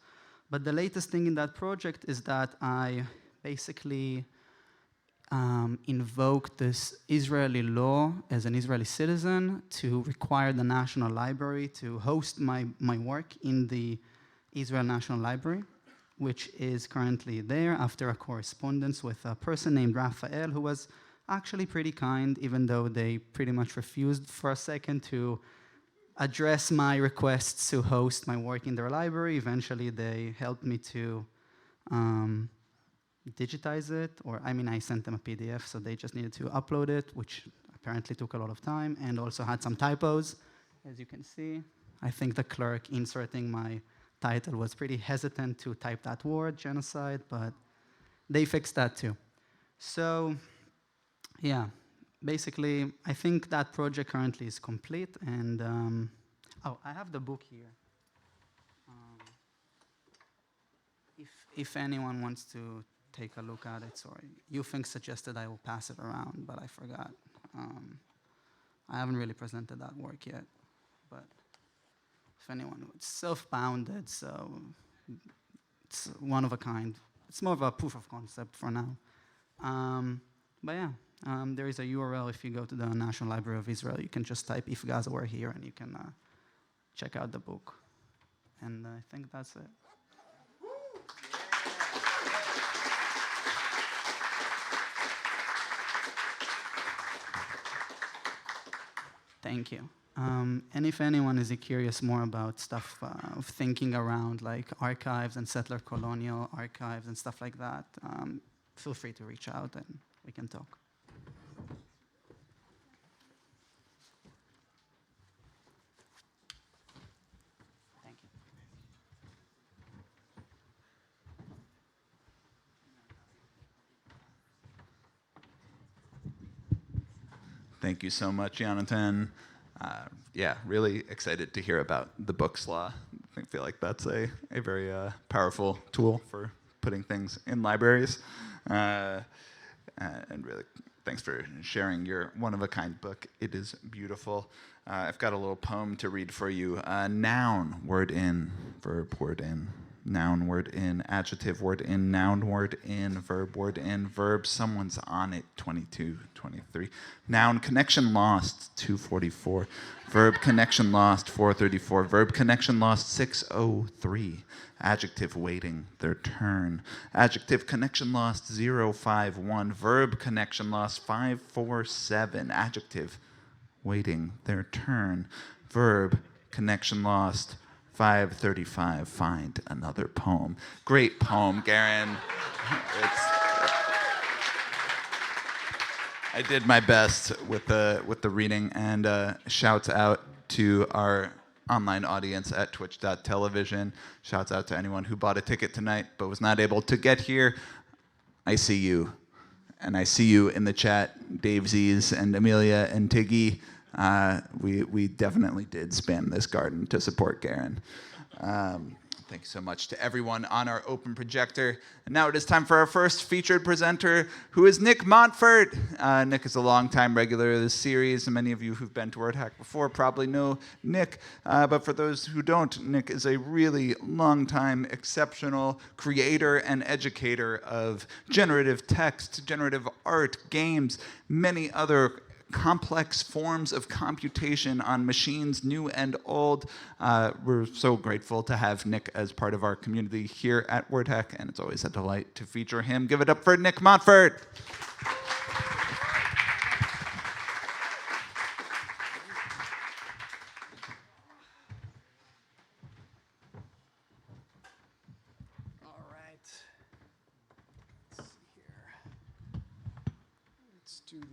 But the latest thing in that project is that I basically invoked this Israeli law as an Israeli citizen to require the National Library to host my work in the Israel National Library, which is currently there after a correspondence with a person named Raphael, who was actually pretty kind, even though they pretty much refused for a second to address my requests to host my work in their library. Eventually, they helped me to digitize it, or I mean, I sent them a PDF, so they just needed to upload it, which apparently took a lot of time, and also had some typos, as you can see. I think the clerk inserting my title was pretty hesitant to type that word, genocide, but they fixed that too. So, yeah, basically, I think that project currently is complete, and oh, I have the book here. If anyone wants to take a look at it, sorry. Yufeng suggested I will pass it around, but I forgot. I haven't really presented that work yet, but if anyone, it's self-bounded, so it's one of a kind. It's more of a proof of concept for now. But yeah, there is a URL. If you go to the National Library of Israel, you can just type "if Gaza were here" and you can check out the book. And I think that's it. Thank you. And if anyone is curious more about stuff of thinking around like archives and settler colonial archives and stuff like that, feel free to reach out and we can talk. Thank you. Thank you so much, Jonathan. Yeah, really excited to hear about the Books Law. I feel like that's a very powerful tool for putting things in libraries. And really, thanks for sharing your one-of-a-kind book. It is beautiful. I've got a little poem to read for you. Noun, word in, verb, word in. Noun, word in, adjective, word in, noun, word in, word in, verb, someone's on it, 22, 23. Noun, connection lost, 244. Verb, connection lost, 434. Verb, connection lost, 603. Adjective, waiting, their turn. Adjective, connection lost, 051. Verb, connection lost, 547. Adjective, waiting, their turn. Verb, connection lost, 535, find another poem. Great poem, Garen. I did my best with the reading, and shouts out to our online audience at twitch.tv. Shouts out to anyone who bought a ticket tonight but was not able to get here. I see you, and I see you in the chat, Dave Z's and Amelia and Tiggy. We definitely did spam this garden to support Garen. Thank you so much to everyone on our open projector. And now it is time for our first featured presenter, who is Nick Montfort. Nick is a longtime regular of this series, and many of you who've been to WordHack before probably know Nick. But for those who don't, Nick is a really long-time, exceptional creator and educator of generative text, generative art, games, many other complex forms of computation on machines new and old. We're so grateful to have Nick as part of our community here at WordHack, and it's always a delight to feature him. Give it up for Nick Montfort. All right. Let's see here. Let's do the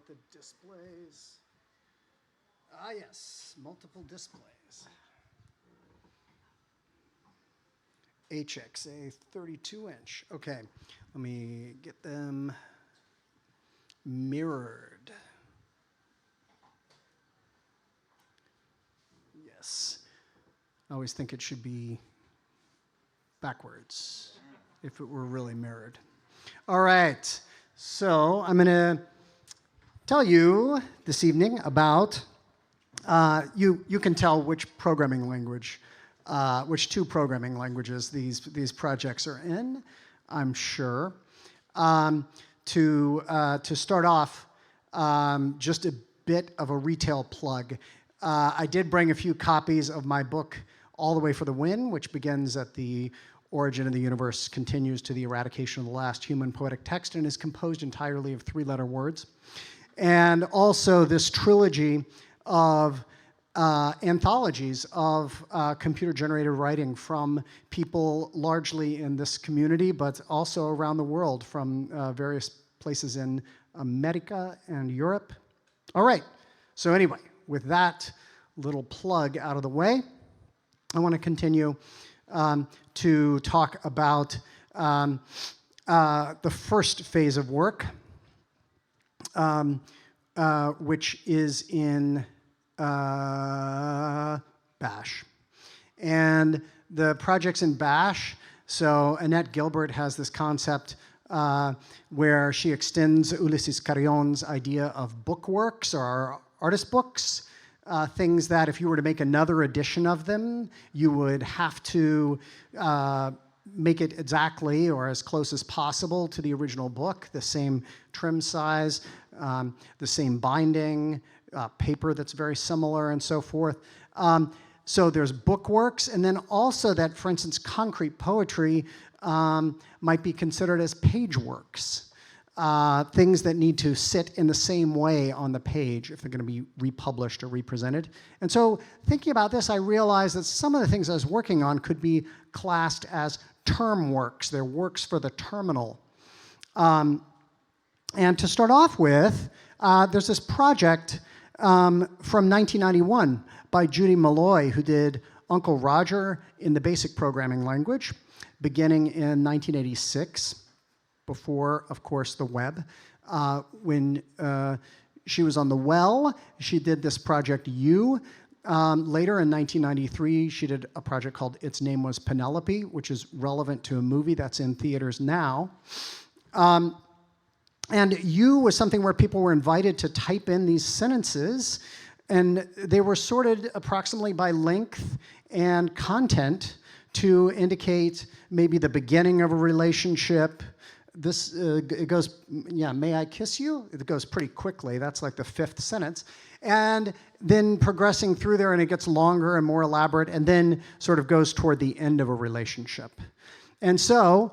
what the displays. Ah, yes, multiple displays. HXA 32-inch. Okay, let me get them mirrored. Yes. I always think it should be backwards if it were really mirrored. All right, so I'm going to tell you this evening about, you can tell which programming language, which two programming languages these projects are in, I'm sure. To start off, just a bit of a retail plug. I did bring a few copies of my book, All the Way for the Win, which begins at the origin of the universe, continues to the eradication of the last human poetic text, and is composed entirely of three-letter words. And also this trilogy of anthologies of computer-generated writing from people largely in this community, but also around the world from various places in America and Europe. All right, so anyway, with that little plug out of the way, I want to continue to talk about the first phase of work, which is in Bash. And the project's in Bash, so Annette Gilbert has this concept where she extends Ulysses Carrion's idea of bookworks or artist books, things that if you were to make another edition of them, you would have to make it exactly or as close as possible to the original book, the same trim size, the same binding, paper that's very similar, and so forth. So there's bookworks, and then also that, for instance, concrete poetry might be considered as page works. Things that need to sit in the same way on the page if they're going to be republished or represented. And so thinking about this, I realized that some of the things I was working on could be classed as term works. They're works for the terminal. And to start off with, there's this project from 1991 by Judy Malloy, who did Uncle Roger in the basic programming language, beginning in 1986. Before, of course, the web. When she was on the Well, she did this project U. Later in 1993, she did a project called Its Name Was Penelope, which is relevant to a movie that's in theaters now. And U was something where people were invited to type in these sentences, and they were sorted approximately by length and content to indicate maybe the beginning of a relationship. This, it goes, yeah, may I kiss you? It goes pretty quickly. That's like the fifth sentence. And then progressing through there, and it gets longer and more elaborate, and then sort of goes toward the end of a relationship. And so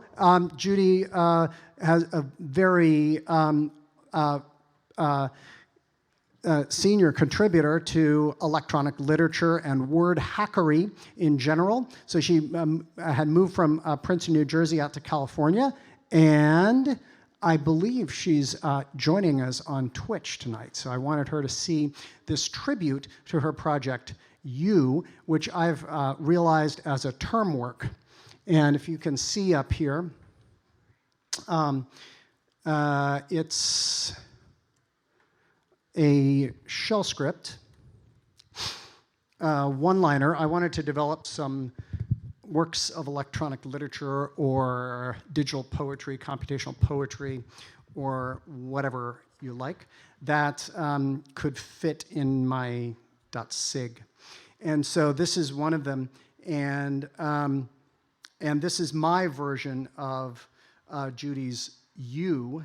Judy has a very senior contributor to electronic literature and word hackery in general. So she had moved from Princeton, New Jersey out to California, and I believe she's joining us on Twitch tonight. So I wanted her to see this tribute to her project, U, which I've realized as a term work. And if you can see up here, it's a shell script, one-liner. I wanted to develop some works of electronic literature or digital poetry, computational poetry, or whatever you like, that could fit in my .sig. And so this is one of them, and this is my version of Judy's U,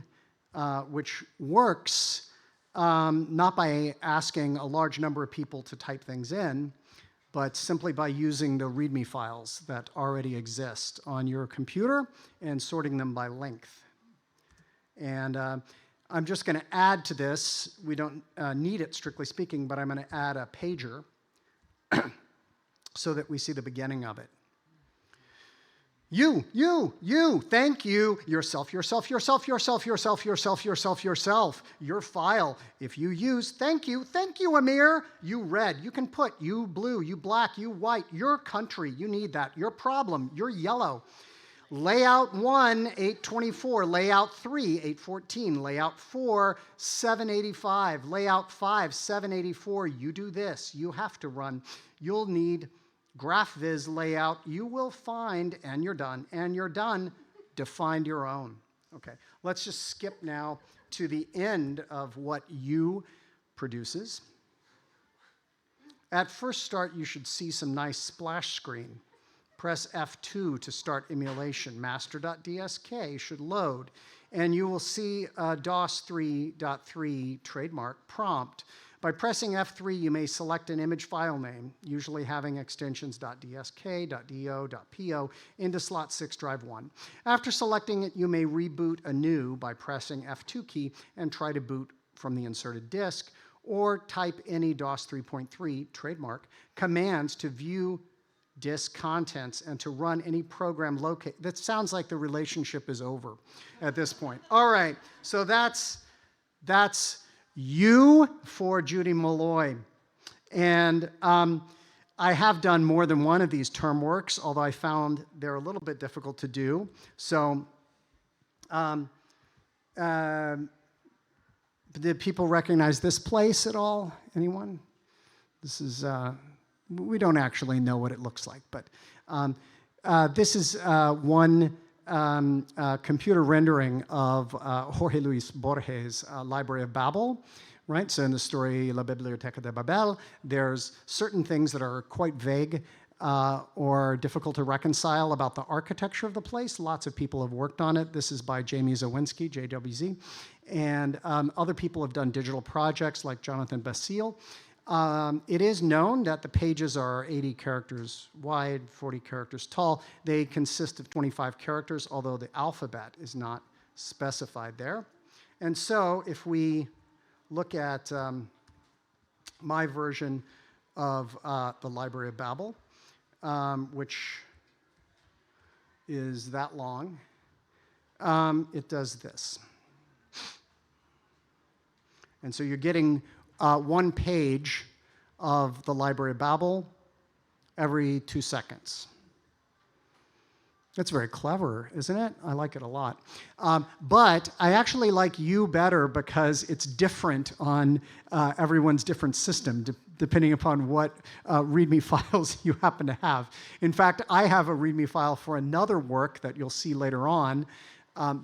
which works not by asking a large number of people to type things in, but simply by using the README files that already exist on your computer and sorting them by length. And I'm just going to add to this. We don't need it, strictly speaking, but I'm going to add a pager so that we see the beginning of it. You, thank you. Yourself. Your file. If you use, thank you, Amir. You red, you can put, you blue, you black, you white, your country, you need that. Your problem, you're yellow. Layout 1, 824. Layout 3, 814. Layout 4, 785. Layout 5, 784. You do this. You have to run. You'll need GraphViz layout. You will find, and you're done, define your own. Okay, let's just skip now to the end of what U produces. At first start, you should see some nice splash screen. Press F2 to start emulation. Master.dsk should load. And you will see a DOS 3.3 trademark prompt. By pressing F3, you may select an image file name, usually having extensions .dsk, .do, .po into slot 6 drive 1. After selecting it, you may reboot anew by pressing F2 key and try to boot from the inserted disk, or type any DOS 3.3 trademark commands to view disk contents and to run any program locate. That sounds like the relationship is over at this point. All right, so that's U for Judy Malloy. And I have done more than one of these term works, although I found they're a little bit difficult to do. So did people recognize this place at all? Anyone? This is, we don't actually know what it looks like, but this is one computer rendering of Jorge Luis Borges' Library of Babel, right? So in the story La Biblioteca de Babel, there's certain things that are quite vague or difficult to reconcile about the architecture of the place. Lots of people have worked on it. This is by Jamie Zawinski, JWZ. And other people have done digital projects like Jonathan Basile. It is known that the pages are 80 characters wide, 40 characters tall. They consist of 25 characters, although the alphabet is not specified there. And so if we look at my version of the Library of Babel, which is that long, it does this. And so you're getting one page of the Library of Babel every 2 seconds. That's very clever, isn't it? I like it a lot. But I actually like U better because it's different on everyone's different system, depending upon what README files you happen to have. In fact, I have a README file for another work that you'll see later on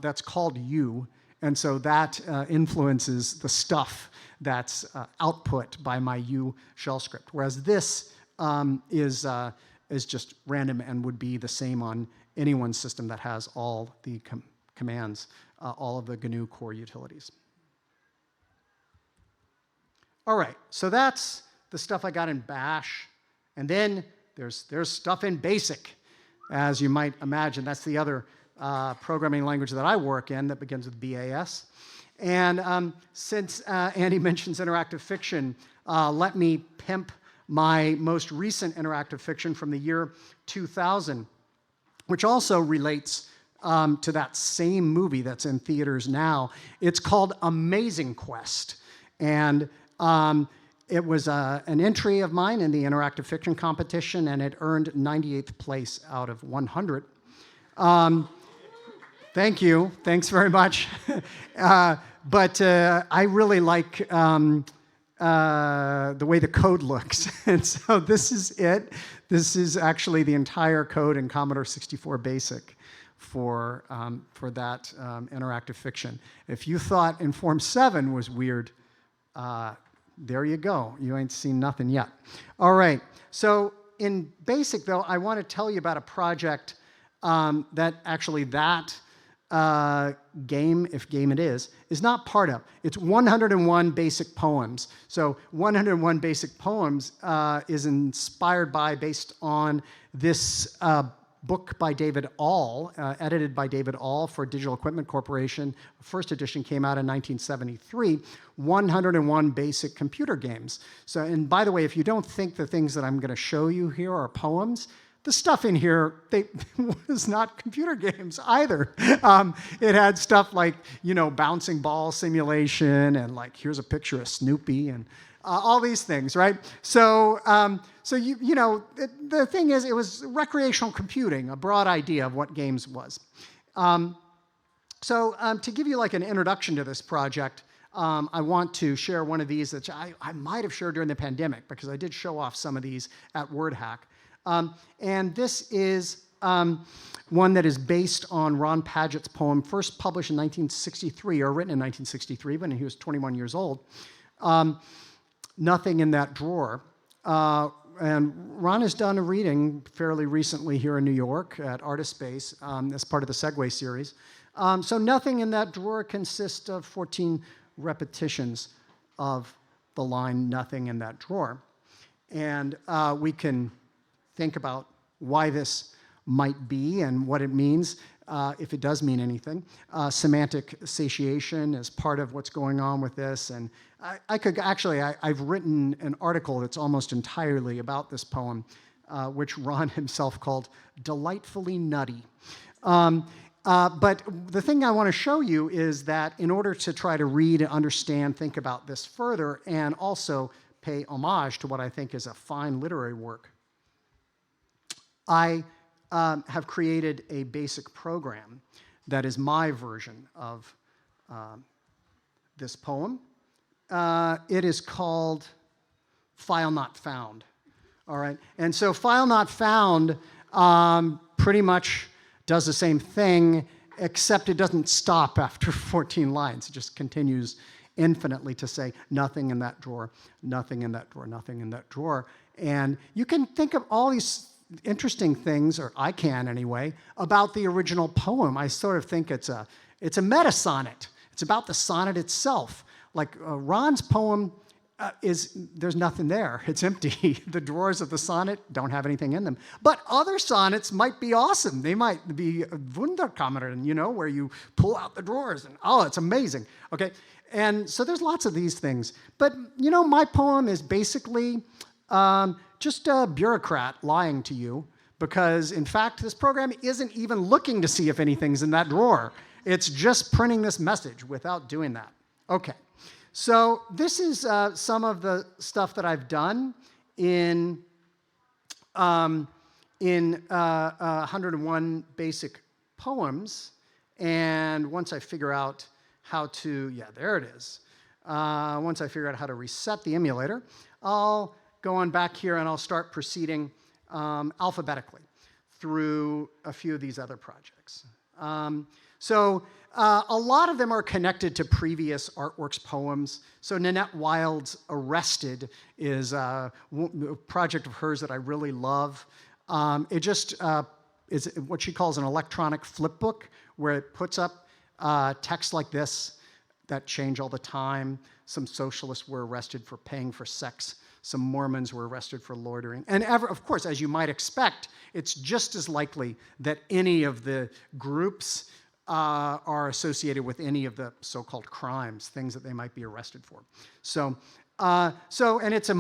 that's called U. And so that influences the stuff that's output by my U shell script. Whereas this is just random and would be the same on anyone's system that has all the commands, all of the GNU core utilities. All right, so that's the stuff I got in Bash. And then there's stuff in BASIC. As you might imagine, that's the other programming language that I work in that begins with BAS. And since Andy mentions interactive fiction, let me pimp my most recent interactive fiction from the year 2000, which also relates to that same movie that's in theaters now. It's called Amazing Quest. And it was an entry of mine in the interactive fiction competition, and it earned 98th place out of 100. Thank you. Thanks very much. But I really like the way the code looks. And so this is it. This is actually the entire code in Commodore 64 BASIC for that interactive fiction. If you Thought Inform 7 was weird, there you go. You ain't seen nothing yet. All right. So in BASIC, though, I want to tell you about a project that actually game, if game it is not part of. It's 101 Basic Poems. So 101 Basic Poems is inspired by, based on this book by David All, edited by David All for Digital Equipment Corporation. First edition came out in 1973, 101 Basic Computer Games. So, and by the way, if you don't think the things that I'm going to show you here are poems, the stuff in here was not computer games either. It had stuff like, bouncing ball simulation and like, here's a picture of Snoopy and all these things, right? So, the thing is, it was recreational computing, a broad idea of what games was. To give you like an introduction to this project, I want to share one of these that I might have shared during the pandemic because I did show off some of these at WordHack. And this is one that is based on Ron Padgett's poem, first published in 1963, or written in 1963, when he was 21 years old, Nothing in That Drawer. And Ron has done a reading fairly recently here in New York at Artist Space as part of the Segway series. So Nothing in That Drawer consists of 14 repetitions of the line, nothing in that drawer. And we can think about why this might be and what it means, if it does mean anything. Semantic satiation is part of what's going on with this. And I've written an article that's almost entirely about this poem, which Ron himself called Delightfully Nutty. But the thing I want to show you is that in order to try to read and understand, think about this further, and also pay homage to what I think is a fine literary work, I have created a basic program that is my version of this poem. It is called File Not Found. All right, and so File Not Found pretty much does the same thing, except it doesn't stop after 14 lines. It just continues infinitely to say, nothing in that drawer, nothing in that drawer, nothing in that drawer. And you can think of all these interesting things, or I can anyway, about the original poem. I sort of think it's a meta-sonnet. It's about the sonnet itself. Like Ron's poem there's nothing there. It's empty. The drawers of the sonnet don't have anything in them. But other sonnets might be awesome. They might be Wunderkammern, where you pull out the drawers and, oh, it's amazing. Okay, and so there's lots of these things. But, my poem is basically just a bureaucrat lying to you because, in fact, this program isn't even looking to see if anything's in that drawer. It's just printing this message without doing that. Okay. So this is some of the stuff that I've done in 101 basic poems. And once I figure out how to, there it is. Once I figure out how to reset the emulator, I'll go on back here and I'll start proceeding alphabetically through a few of these other projects. A lot of them are connected to previous Artworks poems. So Nanette Wild's Arrested is a project of hers that I really love. It just is what she calls an electronic flipbook, where it puts up text like this that change all the time. Some socialists were arrested for paying for sex. Some Mormons were arrested for loitering. And of course, as you might expect, it's just as likely that any of the groups are associated with any of the so-called crimes, things that they might be arrested for. And it's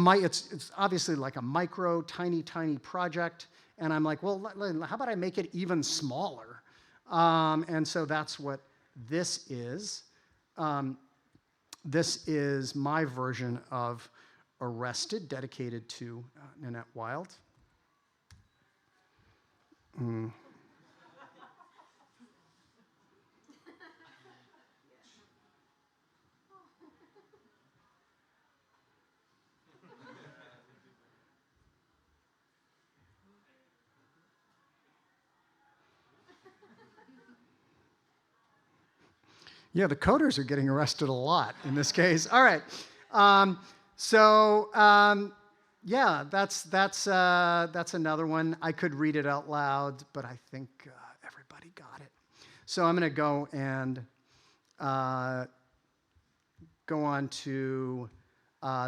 obviously like a micro, tiny project. And I'm like, well, how about I make it even smaller? And so that's what this is. This is my version of Arrested, dedicated to Nanette Wild. Yeah, the coders are getting arrested a lot in this case. All right. That's another one. I could read it out loud, but I think everybody got it. So I'm going to go and go on to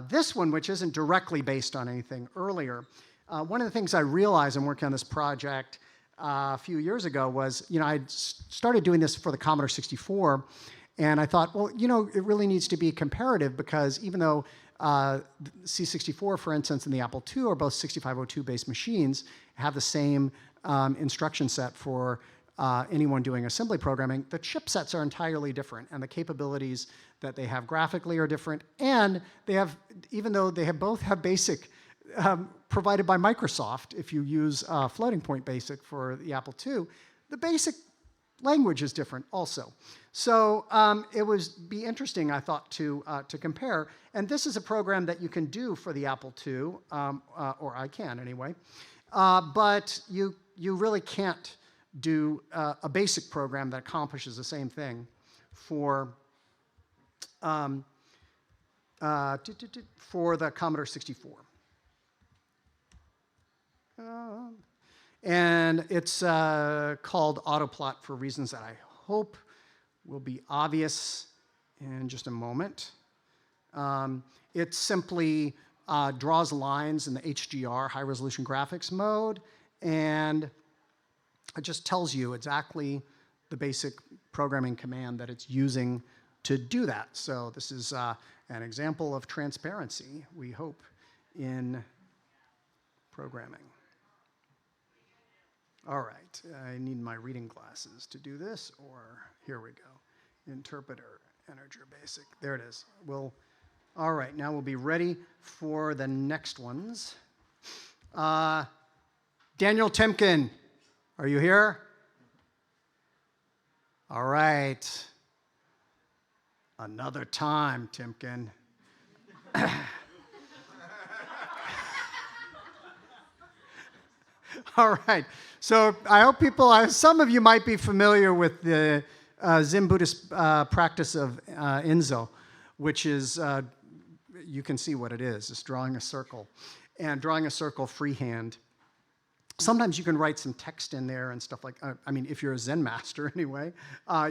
this one, which isn't directly based on anything earlier. One of the things I realized in working on this project a few years ago was, I started doing this for the Commodore 64, and I thought, well, it really needs to be comparative because even though C64, for instance, and the Apple II are both 6502-based machines, have the same instruction set for anyone doing assembly programming. The chipsets are entirely different, and the capabilities that they have graphically are different. And they have, even though they both have BASIC provided by Microsoft, if you use floating point BASIC for the Apple II, the BASIC language is different also. So it would be interesting, I thought, to compare. And this is a program that you can do for the Apple II, or I can anyway. But you really can't do a basic program that accomplishes the same thing for the Commodore 64. And it's called Autoplot for reasons that I hope will be obvious in just a moment. It simply draws lines in the HGR, high resolution graphics mode, and it just tells you exactly the basic programming command that it's using to do that. So this is an example of transparency, we hope, in programming. All right, I need my reading glasses to do this, or here we go. Interpreter, integer basic, there it is. All right, now we'll be ready for the next ones. Daniel Timken, are you here? All right. Another time, Timken. All right. So I hope some of you might be familiar with the Zen Buddhist practice of Enzo, which is, you can see what it is. It's drawing a circle. And drawing a circle freehand. Sometimes you can write some text in there and stuff like, I mean, if you're a Zen master anyway,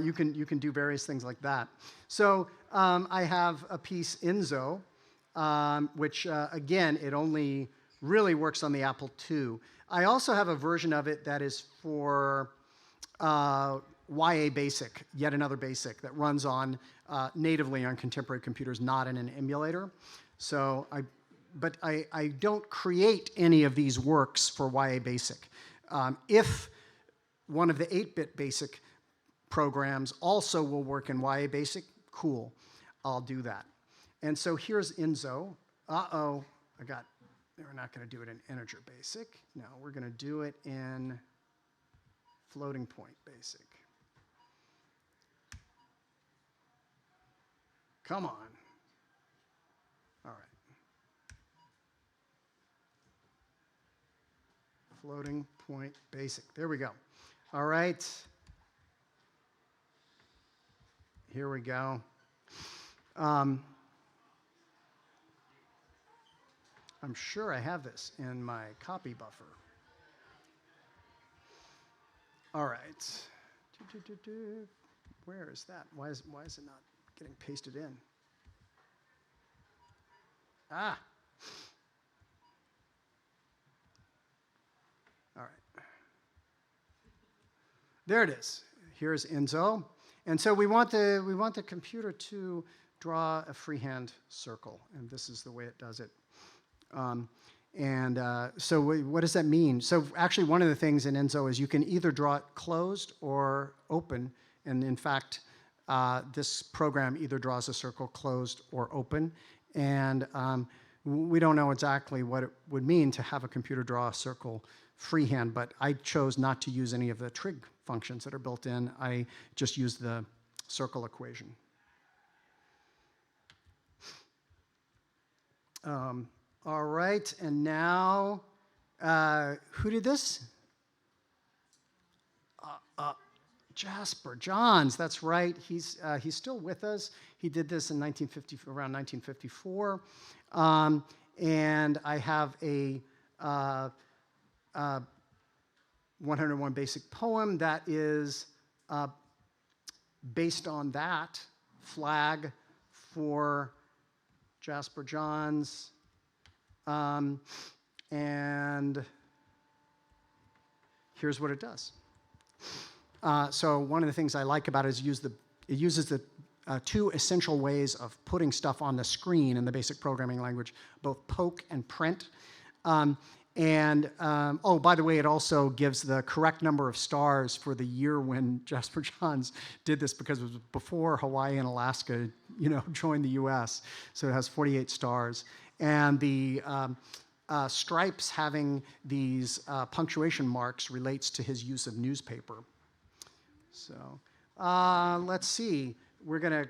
you can do various things like that. So I have a piece, Enzo, which again, it only really works on the Apple II. I also have a version of it that is for YA Basic, yet another BASIC that runs on natively on contemporary computers, not in an emulator. So but I don't create any of these works for YA Basic. If one of the 8-bit BASIC programs also will work in YA Basic, cool, I'll do that. And so here's Enzo. Uh-oh, we're not going to do it in integer basic. No, we're going to do it in floating point basic. Come on. All right. Floating point basic. There we go. All right. Here we go. I'm sure I have this in my copy buffer. All right. Where is that? Why is it not getting pasted in? Ah. All right. There it is. Here's Enzo. And so we want the computer to draw a freehand circle, and this is the way it does it. So what does that mean? So actually one of the things in Enzo is you can either draw it closed or open, and in fact this program either draws a circle closed or open, and we don't know exactly what it would mean to have a computer draw a circle freehand, but I chose not to use any of the trig functions that are built in. I just used the circle equation. All right, and now, who did this? Jasper Johns, that's right. He's still with us. He did this in around 1954. And I have a 101 basic poem that is based on that flag for Jasper Johns. And here's what it does. So one of the things I like about it is it uses the two essential ways of putting stuff on the screen in the basic programming language, both poke and print. Oh, by the way, it also gives the correct number of stars for the year when Jasper Johns did this, because it was before Hawaii and Alaska, joined the U.S. So it has 48 stars. And the stripes having these punctuation marks relates to his use of newspaper. So let's see. We're going to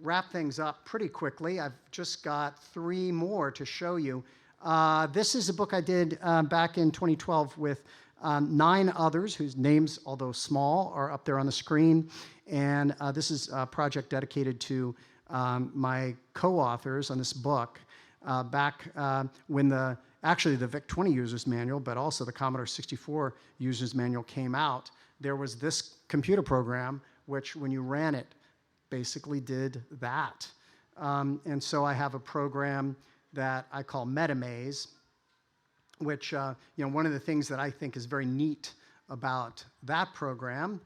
wrap things up pretty quickly. I've just got 3 more to show you. This is a book I did back in 2012 with 9 others whose names, although small, are up there on the screen. And this is a project dedicated to my co-authors on this book back when the VIC-20 User's Manual, but also the Commodore 64 User's Manual came out. There was this computer program which, when you ran it, basically did that. And so I have a program that I call MetaMaze, which, one of the things that I think is very neat about that program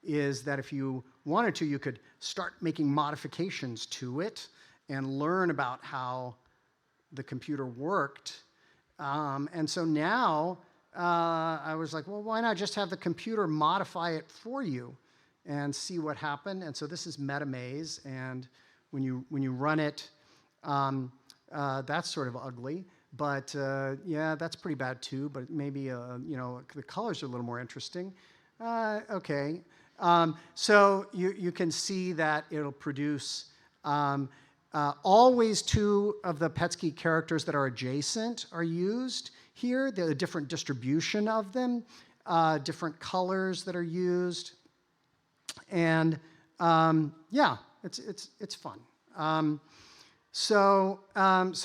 is that if you wanted to, you could start making modifications to it and learn about how the computer worked. And so now I was like, well, why not just have the computer modify it for you and see what happened? And so this is MetaMaze, and when you run it, that's sort of ugly, but yeah, that's pretty bad too. But maybe the colors are a little more interesting. Okay, so you can see that it'll produce always 2 of the Petsky characters that are adjacent are used here. There are a different distribution of them, different colors that are used, and yeah, it's fun. So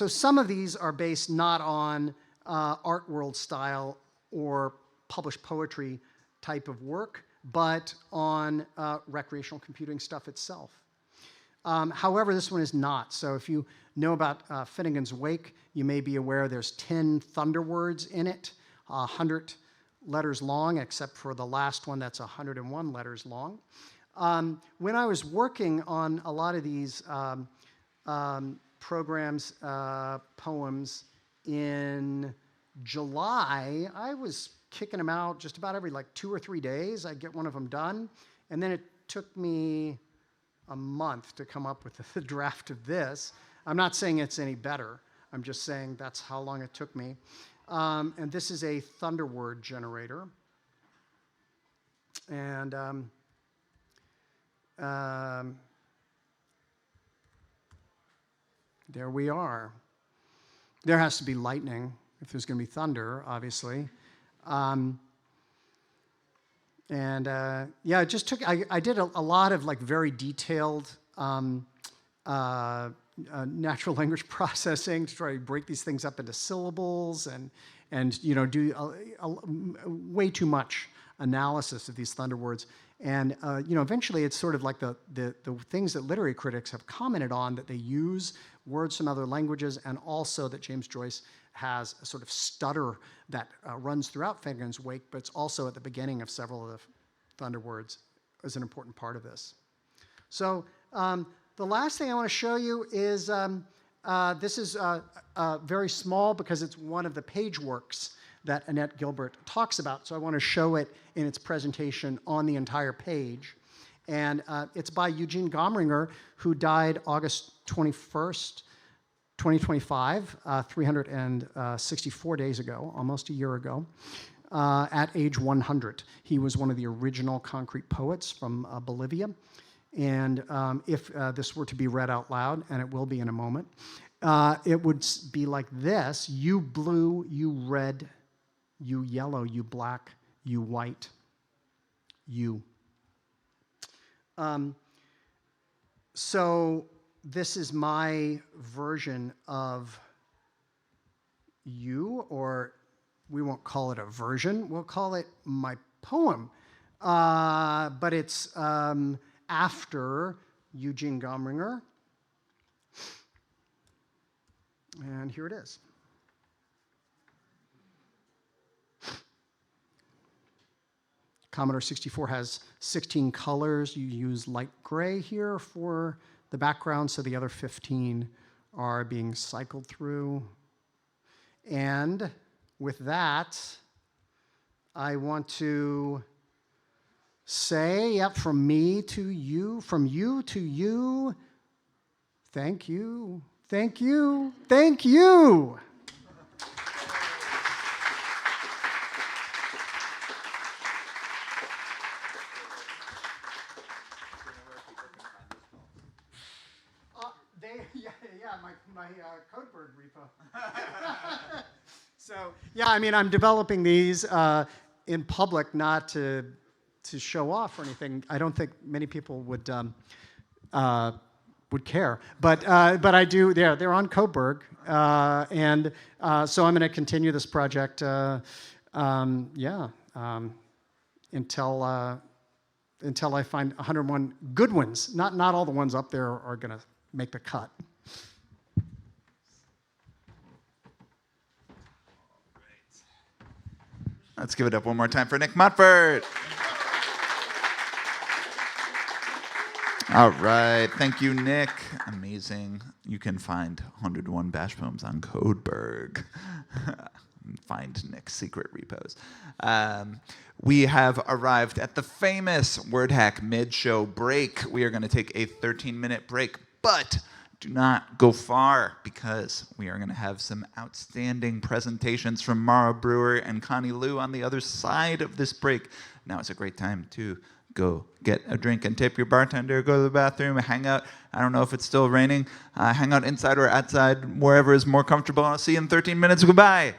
some of these are based not on art world style or published poetry type of work, but on recreational computing stuff itself. However, this one is not. So if you know about Finnegan's Wake, you may be aware there's 10 thunder words in it, 100 letters long, except for the last one that's 101 letters long. When I was working on a lot of these programs, poems in July, I was kicking them out just about every 2 or 3 days. I'd get one of them done. And then it took me a month to come up with the draft of this. I'm not saying it's any better. I'm just saying that's how long it took me. And this is a thunder word generator. And there we are. There has to be lightning if there's going to be thunder, obviously. Yeah, it just took, I did a lot of very detailed natural language processing to try to break these things up into syllables and do way too much analysis of these thunder words. And eventually it's sort of like the things that literary critics have commented on, that they use words from other languages, and also that James Joyce has a sort of stutter that runs throughout Finnegan's Wake, but it's also at the beginning of several of the thunder words is an important part of this. So the last thing I want to show you is, this is very small because it's one of the page works that Annette Gilbert talks about. So I want to show it in its presentation on the entire page. And it's by Eugene Gomringer, who died August 21st, 2025, 364 days ago, almost a year ago, at age 100. He was one of the original concrete poets from Bolivia. And if this were to be read out loud, and it will be in a moment, it would be like this: you blue, you red, you yellow, you black, you white, you. So this is my version of you, or we won't call it a version, we'll call it my poem. But it's after Eugene Gomringer. And here it is. Commodore 64 has 16 colors. You use light gray here for the background, so the other 15 are being cycled through. And with that, I want to say, yep, from me to you, from you to you, thank you, thank you, thank you. My Codebird repo. So yeah, I mean, I'm developing these in public, not to show off or anything. I don't think many people would care, but I do. They're on Codebird, and so I'm going to continue this project. Until I find 101 good ones. Not all the ones up there are going to make the cut. Let's give it up one more time for Nick Montfort. All right, thank you, Nick. Amazing. You can find 101 Bash poems on Codebird. Find Nick's secret repos. We have arrived at the famous WordHack mid-show break. We are going to take a 13-minute break, but do not go far because we are going to have some outstanding presentations from Maura, Brewer, and Connie on the other side of this break. Now is a great time to go get a drink and tip your bartender, go to the bathroom, hang out. I don't know if it's still raining. Hang out inside or outside, wherever is more comfortable. I'll see you in 13 minutes. Goodbye.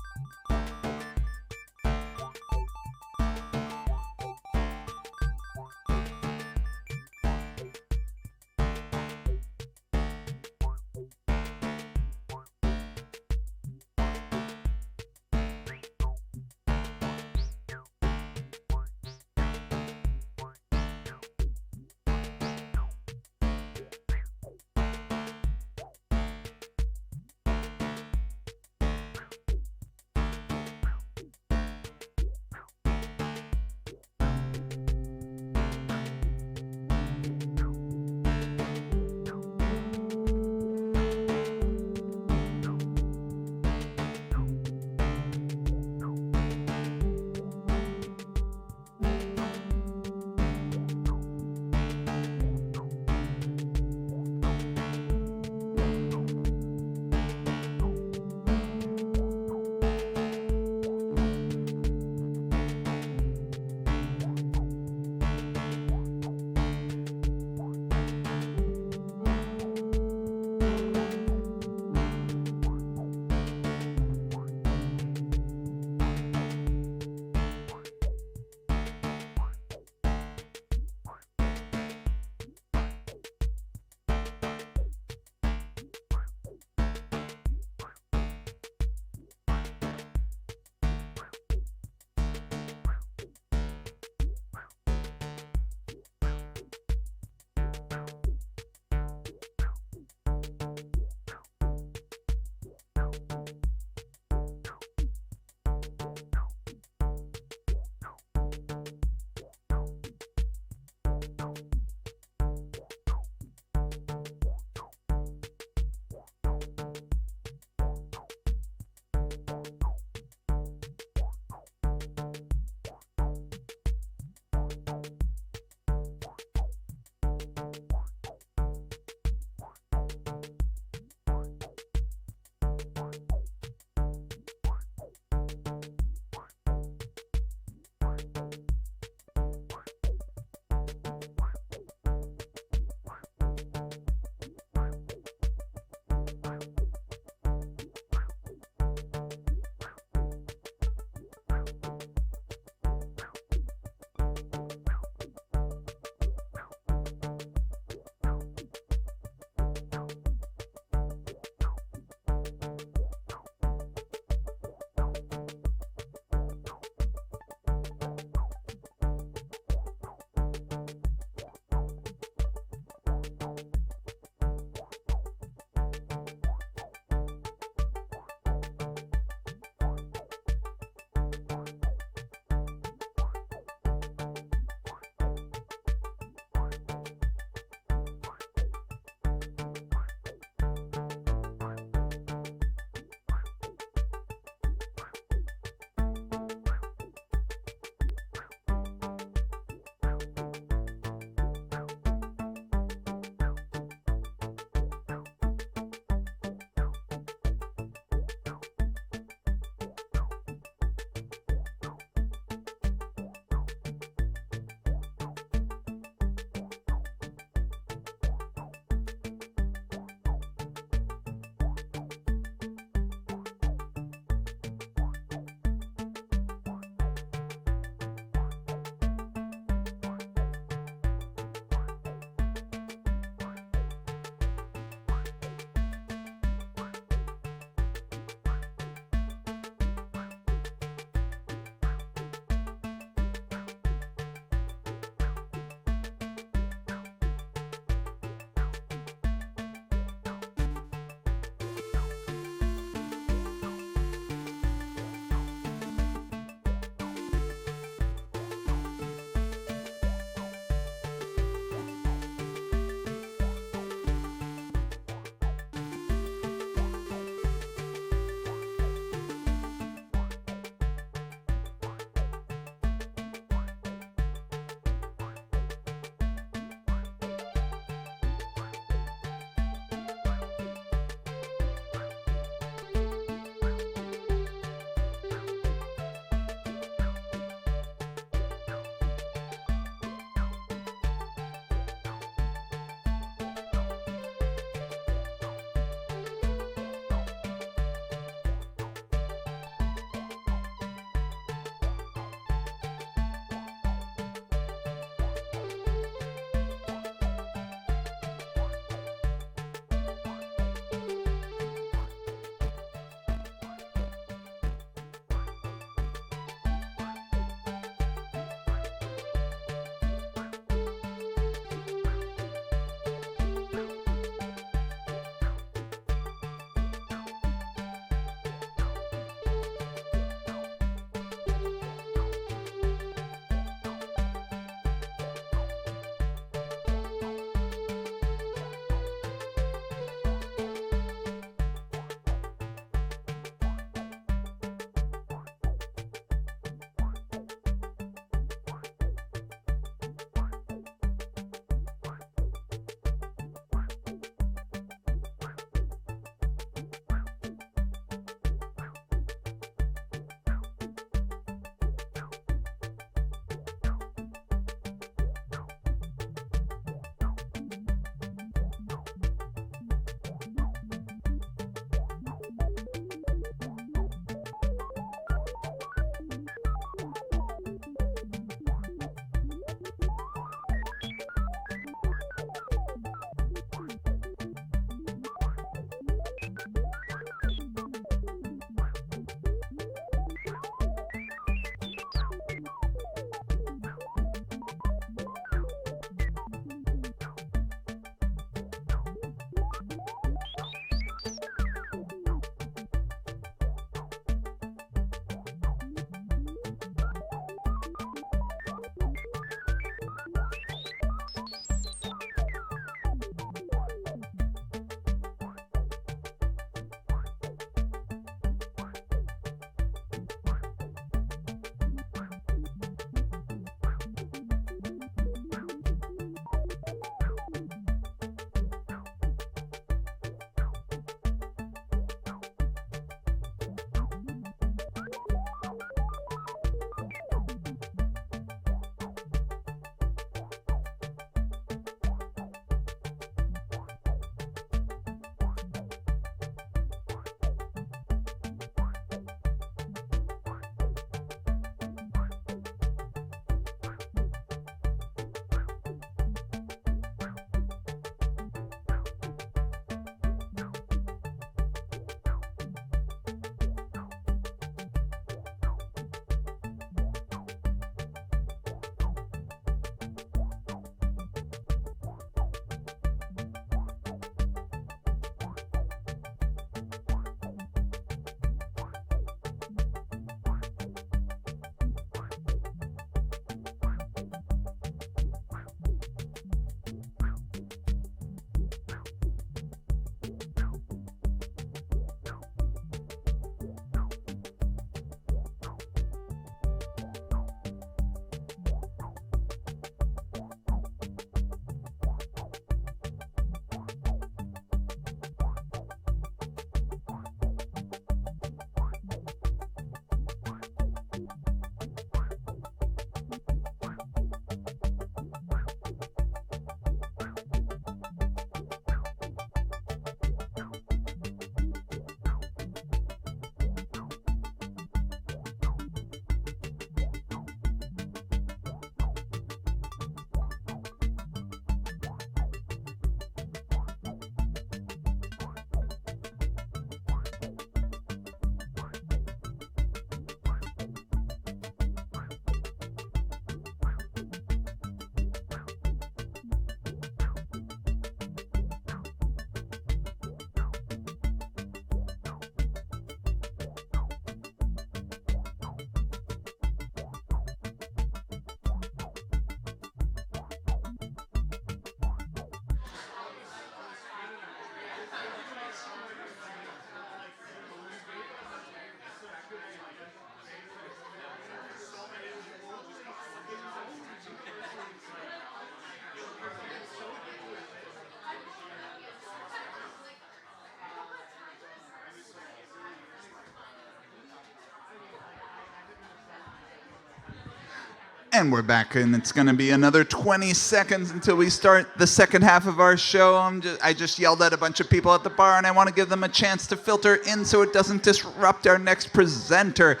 And we're back, and it's going to be another 20 seconds until we start the second half of our show. I just yelled at a bunch of people at the bar, and I want to give them a chance to filter in so it doesn't disrupt our next presenter.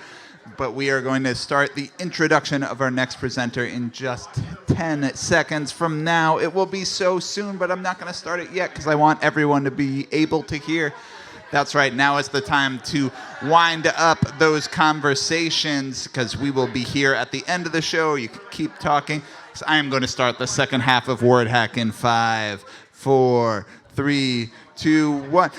But we are going to start the introduction of our next presenter in just 10 seconds from now. It will be so soon, but I'm not going to start it yet because I want everyone to be able to hear. That's right, now is the time to wind up those conversations because we will be here at the end of the show. You can keep talking because I am going to start the second half of WordHack in 5, 4, 3, 2, 1.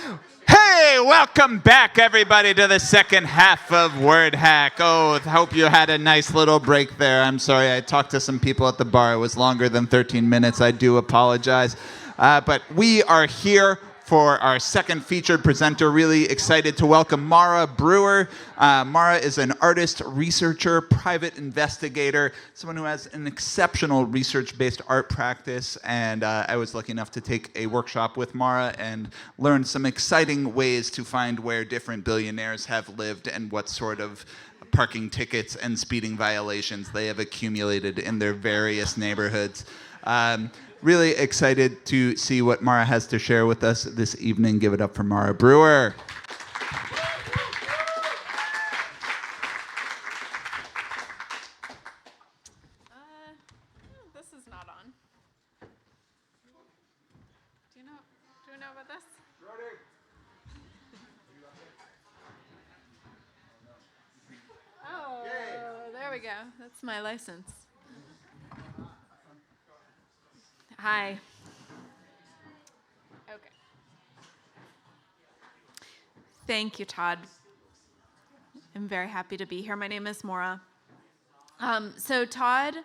Hey, welcome back, everybody, to the second half of WordHack. Oh, hope you had a nice little break there. I'm sorry, I talked to some people at the bar. It was longer than 13 minutes. I do apologize. But we are here for our second featured presenter. Really excited to welcome Maura Brewer. Maura is an artist, researcher, private investigator, someone who has an exceptional research-based art practice. And I was lucky enough to take a workshop with Maura and learn some exciting ways to find where different billionaires have lived and what sort of parking tickets and speeding violations they have accumulated in their various neighborhoods. Really excited to see what Maura has to share with us this evening. Give it up for Maura Brewer. This is not on. Do you know about this? Oh, there we go. That's my license. Hi. Okay. Thank you, Todd. I'm very happy to be here. My name is Maura. So Todd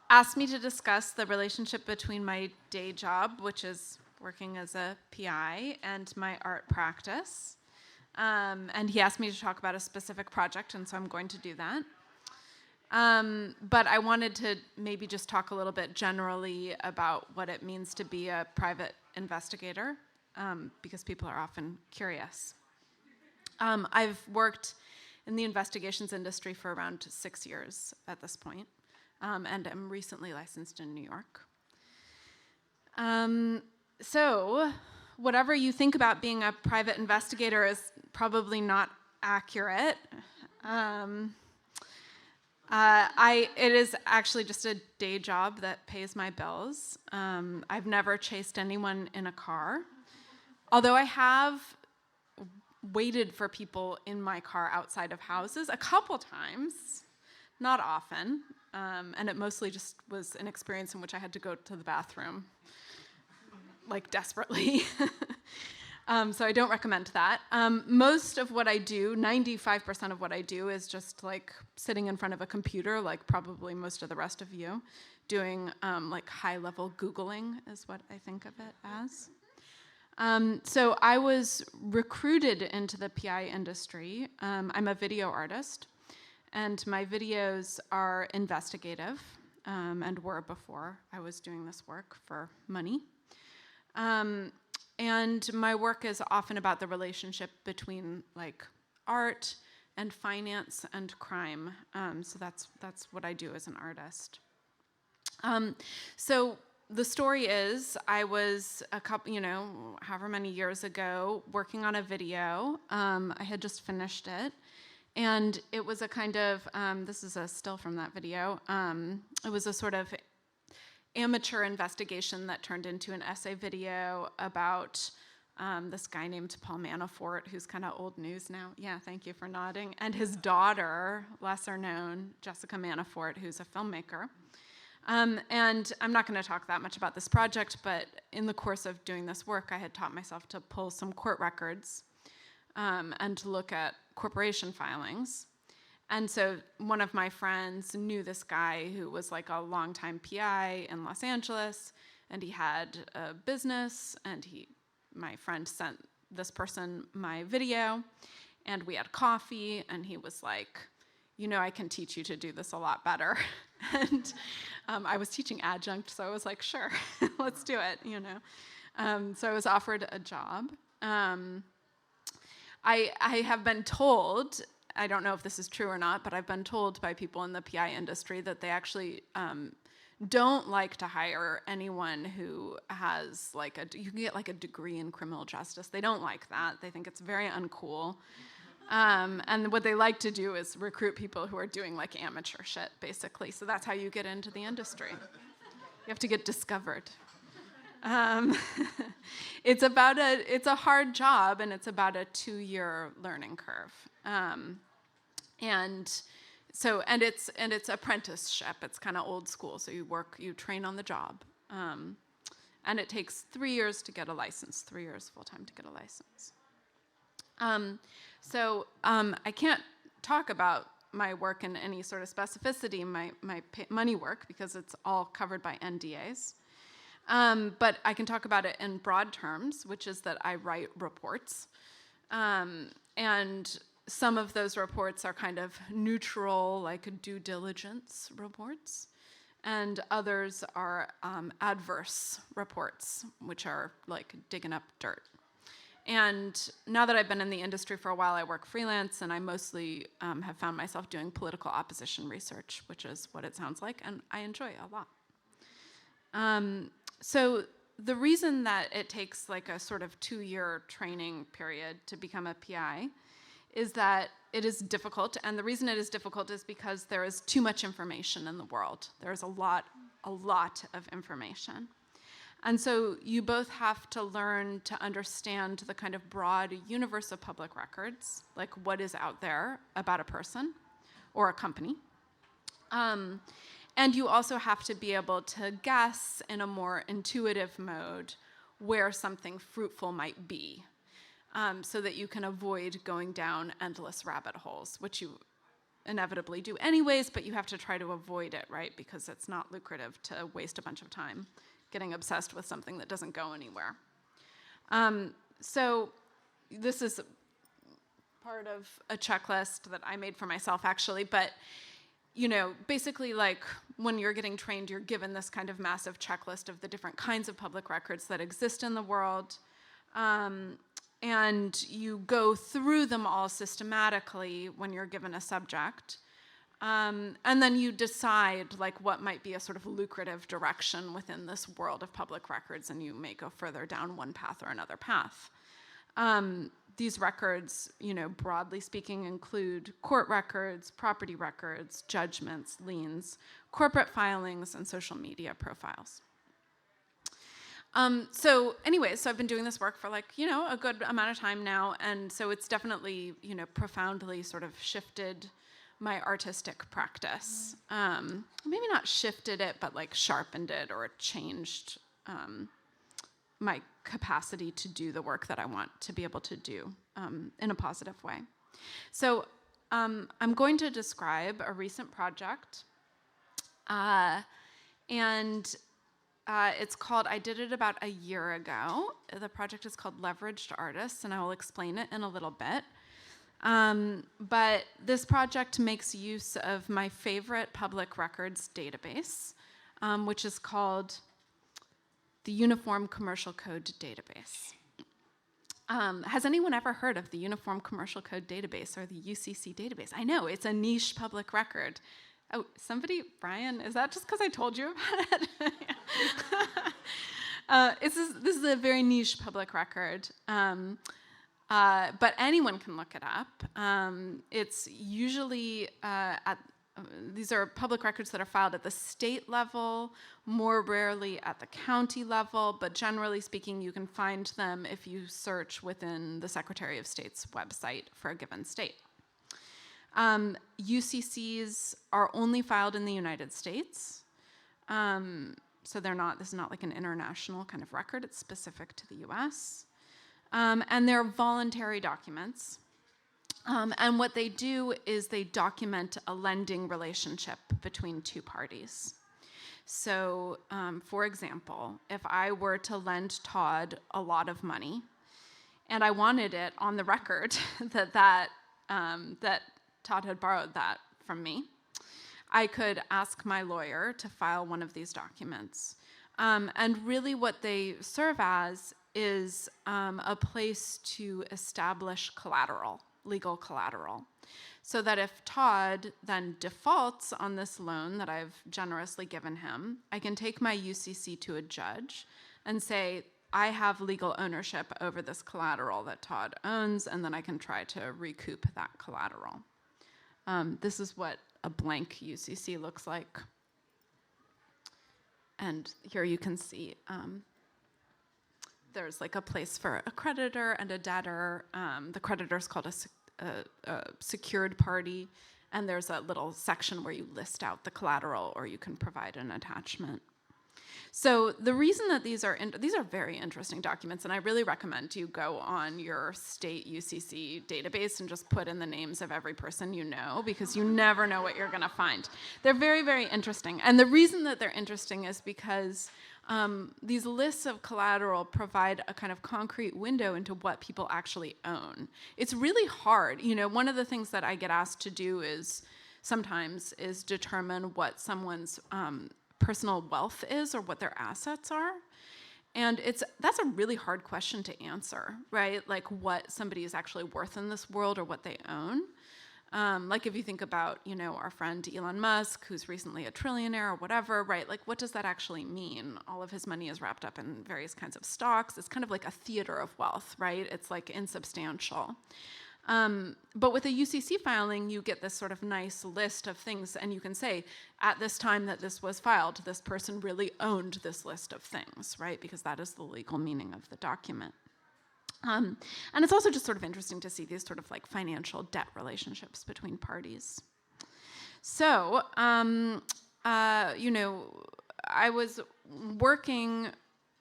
asked me to discuss the relationship between my day job, which is working as a PI, and my art practice. And he asked me to talk about a specific project, and so I'm going to do that. But I wanted to maybe just talk a little bit generally about what it means to be a private investigator, because people are often curious. I've worked in the investigations industry for around 6 years at this point, and I'm recently licensed in New York. So whatever you think about being a private investigator is probably not accurate. It is actually just a day job that pays my bills. I've never chased anyone in a car, although I have waited for people in my car outside of houses a couple times, not often, and it mostly just was an experience in which I had to go to the bathroom, like desperately. So I don't recommend that. Most of what I do, 95% of what I do, is just like sitting in front of a computer, like probably most of the rest of you, doing like high-level Googling is what I think of it as. So I was recruited into the PI industry. I'm a video artist, and my videos are investigative, and were before I was doing this work for money. And my work is often about the relationship between like art and finance and crime. So that's what I do as an artist. So the story is I was a couple, however many years ago, working on a video. I had just finished it. And it was a kind of, this is a still from that video. It was a sort of amateur investigation that turned into an essay video about this guy named Paul Manafort, who's kind of old news now. Yeah, thank you for nodding. And his daughter, lesser known, Jessica Manafort, who's a filmmaker. And I'm not going to talk that much about this project, but in the course of doing this work, I had taught myself to pull some court records and to look at corporation filings. And so one of my friends knew this guy who was like a longtime PI in Los Angeles, and he had a business, and my friend sent this person my video, and we had coffee, and he was like, I can teach you to do this a lot better. And I was teaching adjunct, so I was like, sure, let's do it, So I was offered a job. I have been told I don't know if this is true or not, but I've been told by people in the PI industry that they actually don't like to hire anyone who has like you can get like a degree in criminal justice. They don't like that. They think it's very uncool. And what they like to do is recruit people who are doing like amateur shit, basically. So that's how you get into the industry. You have to get discovered. It's a hard job, and it's about a 2-year learning curve. And it's apprenticeship. It's kind of old school. So you train on the job. And it takes 3 years to get a license, 3 years full time to get a license. I can't talk about my work in any sort of specificity, my money work, because it's all covered by NDAs. But I can talk about it in broad terms, which is that I write reports. And some of those reports are kind of neutral, like due diligence reports. And others are adverse reports, which are like digging up dirt. And now that I've been in the industry for a while, I work freelance, and I mostly have found myself doing political opposition research, which is what it sounds like, and I enjoy it a lot. So the reason that it takes like a sort of 2-year training period to become a PI is that it is difficult, and the reason it is difficult is because there is too much information in the world. There's a lot of information. And so you both have to learn to understand the kind of broad universe of public records, like what is out there about a person or a company. And you also have to be able to guess in a more intuitive mode where something fruitful might be, so that you can avoid going down endless rabbit holes, which you inevitably do anyways, but you have to try to avoid it, right? Because it's not lucrative to waste a bunch of time getting obsessed with something that doesn't go anywhere. So this is part of a checklist that I made for myself, actually, but basically, like, when you're getting trained, you're given this kind of massive checklist of the different kinds of public records that exist in the world. And you go through them all systematically when you're given a subject. And then you decide, like, what might be a sort of lucrative direction within this world of public records, and you may go further down one path or another path. These records, broadly speaking, include court records, property records, judgments, liens, corporate filings, and social media profiles. So I've been doing this work for a good amount of time now, and so it's definitely, profoundly sort of shifted my artistic practice. Maybe not shifted it, but like sharpened it or changed my capacity to do the work that I want to be able to do in a positive way. So I'm going to describe a recent project, and it's called, I did it about a year ago. The project is called Leveraged Artists, and I will explain it in a little bit. But this project makes use of my favorite public records database, which is called the Uniform Commercial Code Database. Has anyone ever heard of the Uniform Commercial Code Database, or the UCC database? I know, it's a niche public record. Oh, Brian, is that just because I told you about it? This is a very niche public record. But anyone can look it up. It's usually these are public records that are filed at the state level, more rarely at the county level, but generally speaking, you can find them if you search within the Secretary of State's website for a given state. UCCs are only filed in the United States. So this is not like an international kind of record, it's specific to the US. And they're voluntary documents. And what they do is they document a lending relationship between two parties. So, for example, if I were to lend Todd a lot of money, and I wanted it on the record that Todd had borrowed that from me, I could ask my lawyer to file one of these documents. And really what they serve as is a place to establish collateral legal collateral. So that if Todd then defaults on this loan that I've generously given him, I can take my UCC to a judge and say, I have legal ownership over this collateral that Todd owns, and then I can try to recoup that collateral. This is what a blank UCC looks like. And here you can see there's like a place for a creditor and a debtor. The creditor is called a secured party, and there's a little section where you list out the collateral, or you can provide an attachment. So the reason that these are very interesting documents, and I really recommend you go on your state UCC database and just put in the names of every person you know, because you never know what you're going to find. They're very, very interesting. And the reason that they're interesting is because these lists of collateral provide a kind of concrete window into what people actually own. It's really hard. You know, one of the things that I get asked to do sometimes is determine what someone's personal wealth is or what their assets are. And that's a really hard question to answer, right? Like what somebody is actually worth in this world or what they own. Like if you think about, our friend Elon Musk, who's recently a trillionaire or whatever, right? Like what does that actually mean? All of his money is wrapped up in various kinds of stocks. It's kind of like a theater of wealth, right? It's like insubstantial. But with a UCC filing, you get this sort of nice list of things, and you can say, at this time that this was filed, this person really owned this list of things, right? Because that is the legal meaning of the document. And it's also just sort of interesting to see these sort of like financial debt relationships between parties. So, I was working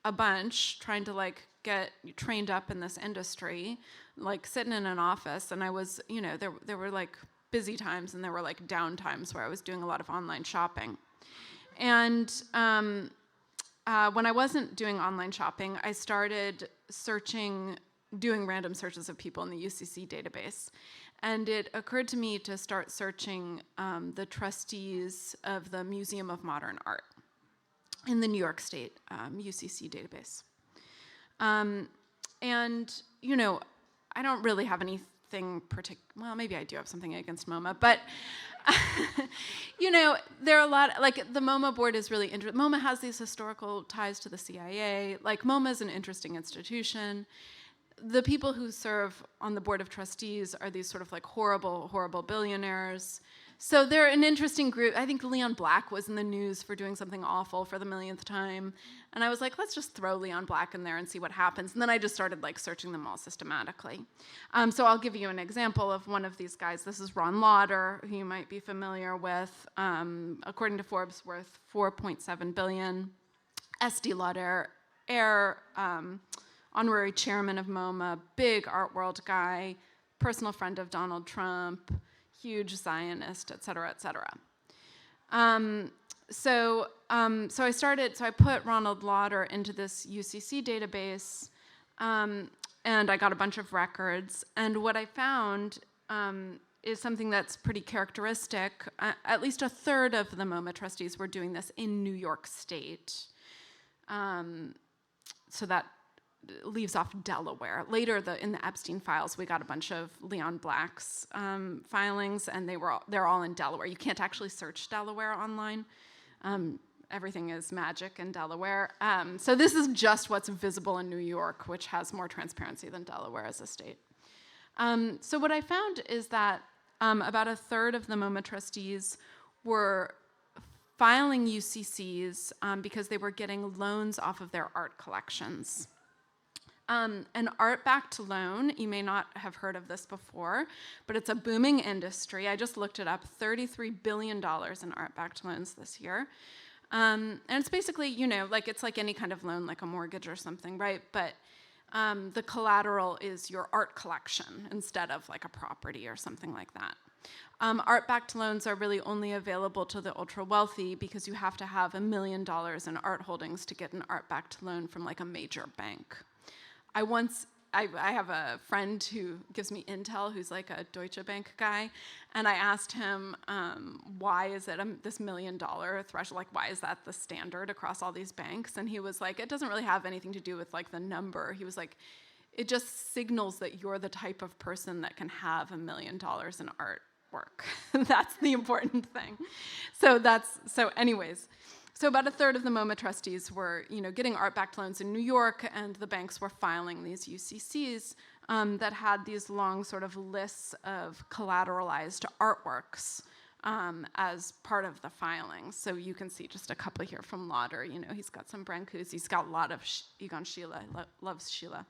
a bunch trying to like get trained up in this industry, like sitting in an office, and I was, there were like busy times and there were like down times where I was doing a lot of online shopping. And when I wasn't doing online shopping, I started doing random searches of people in the UCC database. And it occurred to me to start searching the trustees of the Museum of Modern Art in the New York State UCC database. And, I don't really have anything well, maybe I do have something against MoMA, but, there are a lot, like the MoMA board is really interesting. MoMA has these historical ties to the CIA. Like MoMA is an interesting institution. The people who serve on the board of trustees are these sort of like horrible, horrible billionaires. So they're an interesting group. I think Leon Black was in the news for doing something awful for the millionth time. And I was like, let's just throw Leon Black in there and see what happens. And then I just started like searching them all systematically. So I'll give you an example of one of these guys. This is Ron Lauder, who you might be familiar with. According to Forbes, worth $4.7 billion. Estee Lauder, honorary chairman of MoMA, big art world guy, personal friend of Donald Trump, huge Zionist, et cetera, et cetera. So I put Ronald Lauder into this UCC database, and I got a bunch of records. And what I found is something that's pretty characteristic. At least a third of the MoMA trustees were doing this in New York State. So that leaves off Delaware. Later, in the Epstein files, we got a bunch of Leon Black's filings, and they're all in Delaware. You can't actually search Delaware online. Everything is magic in Delaware. So this is just what's visible in New York, which has more transparency than Delaware as a state. So what I found is that about a third of the MoMA trustees were filing UCCs because they were getting loans off of their art collections. An art-backed loan, you may not have heard of this before, but it's a booming industry. I just looked it up, $33 billion in art-backed loans this year. And it's basically, it's like any kind of loan, like a mortgage or something, right? But the collateral is your art collection instead of like a property or something like that. Art-backed loans are really only available to the ultra-wealthy because you have to have $1 million in art holdings to get an art-backed loan from like a major bank. I have a friend who gives me intel, who's like a Deutsche Bank guy, and I asked him, why is it this $1 million threshold? Like, why is that the standard across all these banks? And he was like, it doesn't really have anything to do with like the number. He was like, it just signals that you're the type of person that can have $1 million in artwork. That's the important thing. So anyways, so about a third of the MoMA trustees were, getting art-backed loans in New York, and the banks were filing these UCCs that had these long sort of lists of collateralized artworks as part of the filing. So you can see just a couple here from Lauder. He's got some Brancusi. He's got a lot of Egon Schiele. Loves Schiele.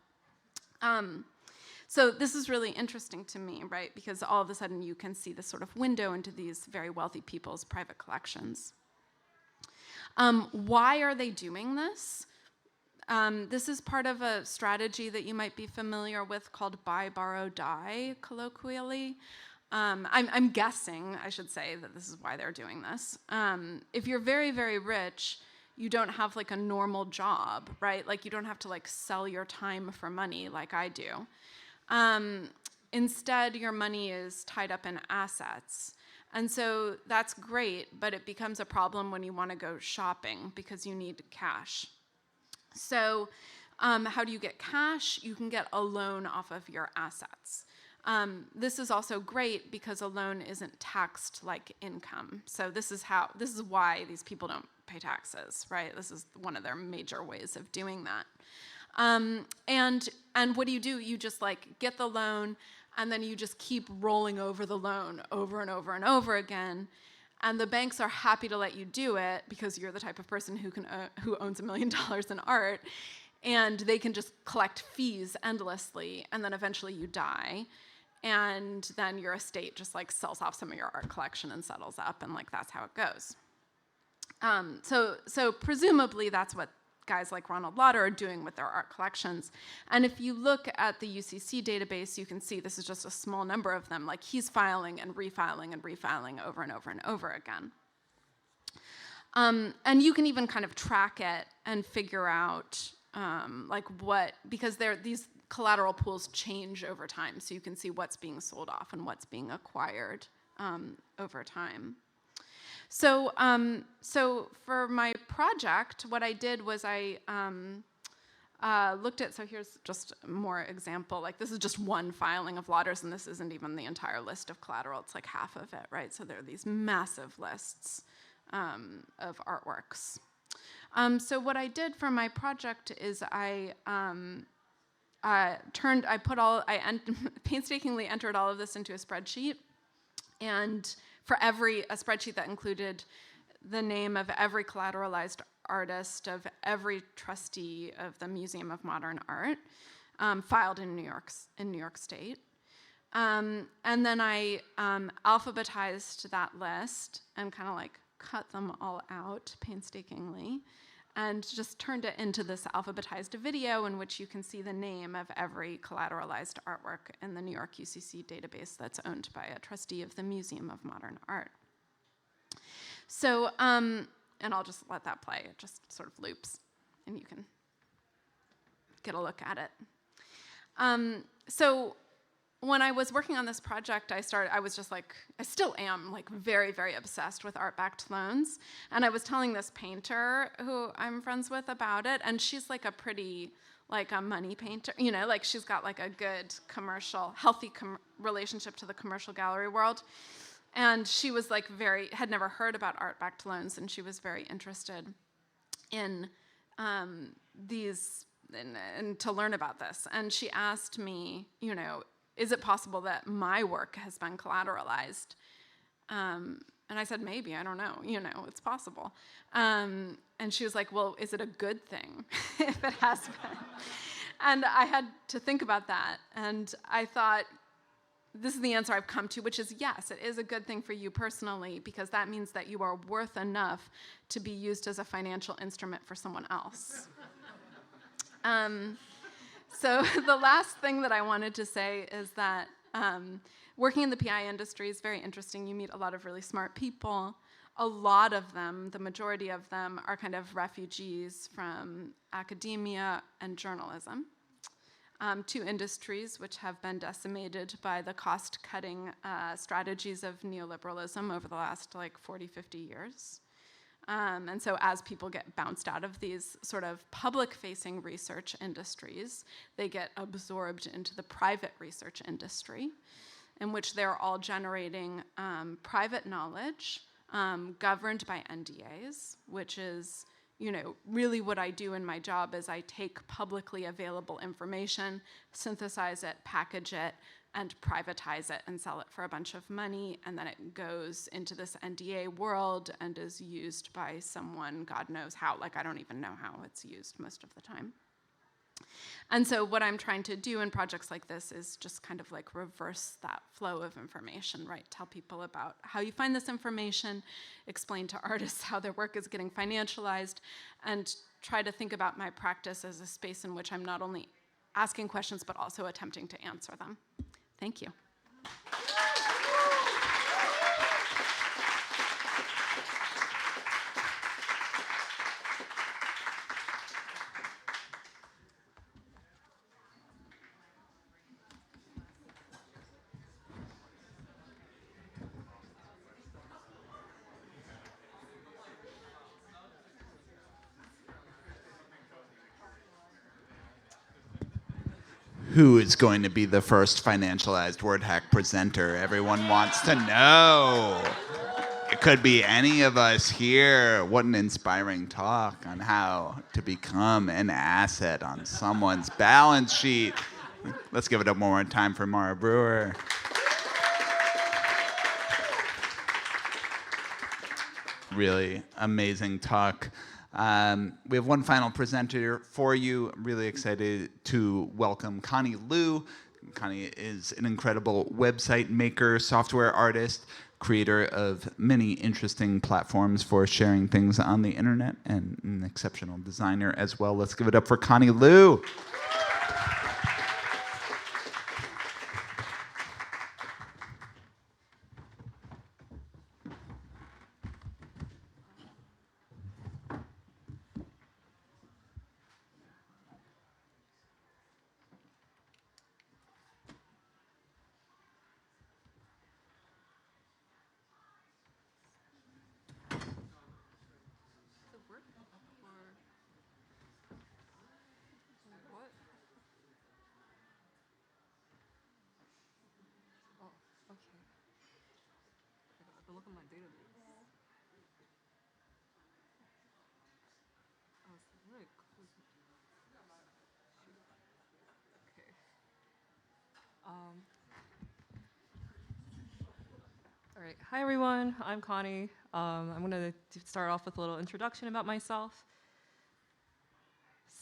So this is really interesting to me, right? Because all of a sudden you can see this sort of window into these very wealthy people's private collections. Why are they doing this? This is part of a strategy that you might be familiar with called buy, borrow, die, colloquially. I'm guessing, I should say, that this is why they're doing this. If you're very, very rich, you don't have like a normal job, right? Like you don't have to like sell your time for money like I do. Instead, your money is tied up in assets. And so that's great, but it becomes a problem when you want to go shopping because you need cash. So how do you get cash? You can get a loan off of your assets. This is also great because a loan isn't taxed like income. So this is why these people don't pay taxes, right? This is one of their major ways of doing that. And what do? You just like get the loan, and then you just keep rolling over the loan over and over and over again. And the banks are happy to let you do it because you're the type of person who owns $1 million in art, and they can just collect fees endlessly, and then eventually you die, and then your estate just like sells off some of your art collection and settles up, and like that's how it goes. So presumably that's what guys like Ronald Lauder are doing with their art collections. And if you look at the UCC database, you can see this is just a small number of them. Like he's filing and refiling and refiling over and over and over again. And you can even kind of track it and figure out because these collateral pools change over time. So you can see what's being sold off and what's being acquired over time. So for my project, what I did was I looked at, so here's just more example, like this is just one filing of Lauder's, and this isn't even the entire list of collateral, it's like half of it, right? So there are these massive lists of artworks. So what I did for my project is I painstakingly entered all of this into a spreadsheet, and for a spreadsheet that included the name of every collateralized artist, of every trustee of the Museum of Modern Art, filed in New York State. And then I alphabetized that list and kind of like cut them all out painstakingly, and just turned it into this alphabetized video in which you can see the name of every collateralized artwork in the New York UCC database that's owned by a trustee of the Museum of Modern Art. So, and I'll just let that play. It just sort of loops, and you can get a look at it. So when I was working on this project, I was just like, I still am like very, very obsessed with art-backed loans. And I was telling this painter who I'm friends with about it, and she's like a pretty, like a money painter, like she's got like a good commercial, healthy relationship to the commercial gallery world. And she was like had never heard about art-backed loans, and she was very interested in these, and to learn about this. And she asked me, is it possible that my work has been collateralized? And I said, maybe, I don't know, it's possible. And she was like, well, is it a good thing if it has been? And I had to think about that. And I thought, this is the answer I've come to, which is yes, it is a good thing for you personally, because that means that you are worth enough to be used as a financial instrument for someone else. So the last thing that I wanted to say is that working in the PI industry is very interesting. You meet a lot of really smart people. A lot of them, the majority of them, are kind of refugees from academia and journalism, two industries which have been decimated by the cost-cutting strategies of neoliberalism over the last 40, 50 years. And so as people get bounced out of these sort of public-facing research industries, they get absorbed into the private research industry, in which they're all generating private knowledge governed by NDAs, which is, you know, really what I do in my job is I take publicly available information, synthesize it, package it, and privatize it and sell it for a bunch of money, and then it goes into this NDA world and is used by someone, God knows how. Like, I don't even know how it's used most of the time. And so what I'm trying to do in projects like this is just kind of like reverse that flow of information, right? Tell people about how you find this information, explain to artists how their work is getting financialized, and try to think about my practice as a space in which I'm not only asking questions, but also attempting to answer them. Thank you. Who is going to be the first financialized WordHack presenter? Everyone wants to know. It could be any of us here. What an inspiring talk on how to become an asset on someone's balance sheet. Let's give it up one more time for Maura Brewer. Really amazing talk. We have one final presenter for you. I'm really excited to welcome Connie Liu. Connie is an incredible website maker, software artist, creator of many interesting platforms for sharing things on the internet, and an exceptional designer as well. Let's give it up for Connie Liu. All right. Hi, everyone. I'm Connie. I'm going to start off with a little introduction about myself.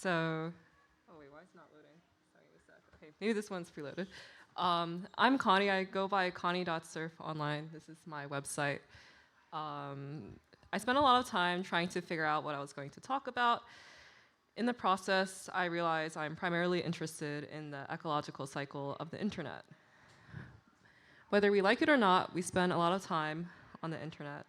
So, oh wait, why is it not loading? Sorry, a sec. Okay, maybe this one's preloaded. I'm Connie. I go by connie.surf online. This is my website. I spent a lot of time trying to figure out what I was going to talk about. In the process, I realized I'm primarily interested in the ecological cycle of the internet. Whether we like it or not, we spend a lot of time on the internet.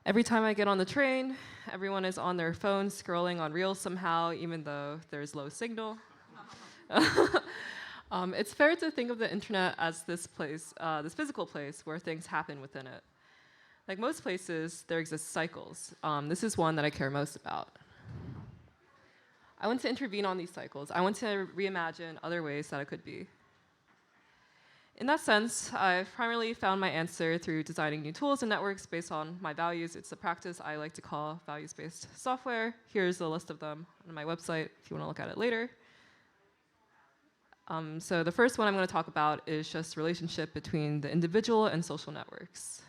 Every time I get on the train, everyone is on their phone scrolling on Reels somehow, even though there's low signal. It's fair to think of the internet as this place, this physical place where things happen within it. Like most places, there exist cycles. This is one that I care most about. I want to intervene on these cycles. I want to reimagine other ways that it could be. In that sense, I've primarily found my answer through designing new tools and networks based on my values. It's a practice I like to call values-based software. Here's a list of them on my website if you want to look at it later. So the first one I'm going to talk about is just relationship between the individual and social networks.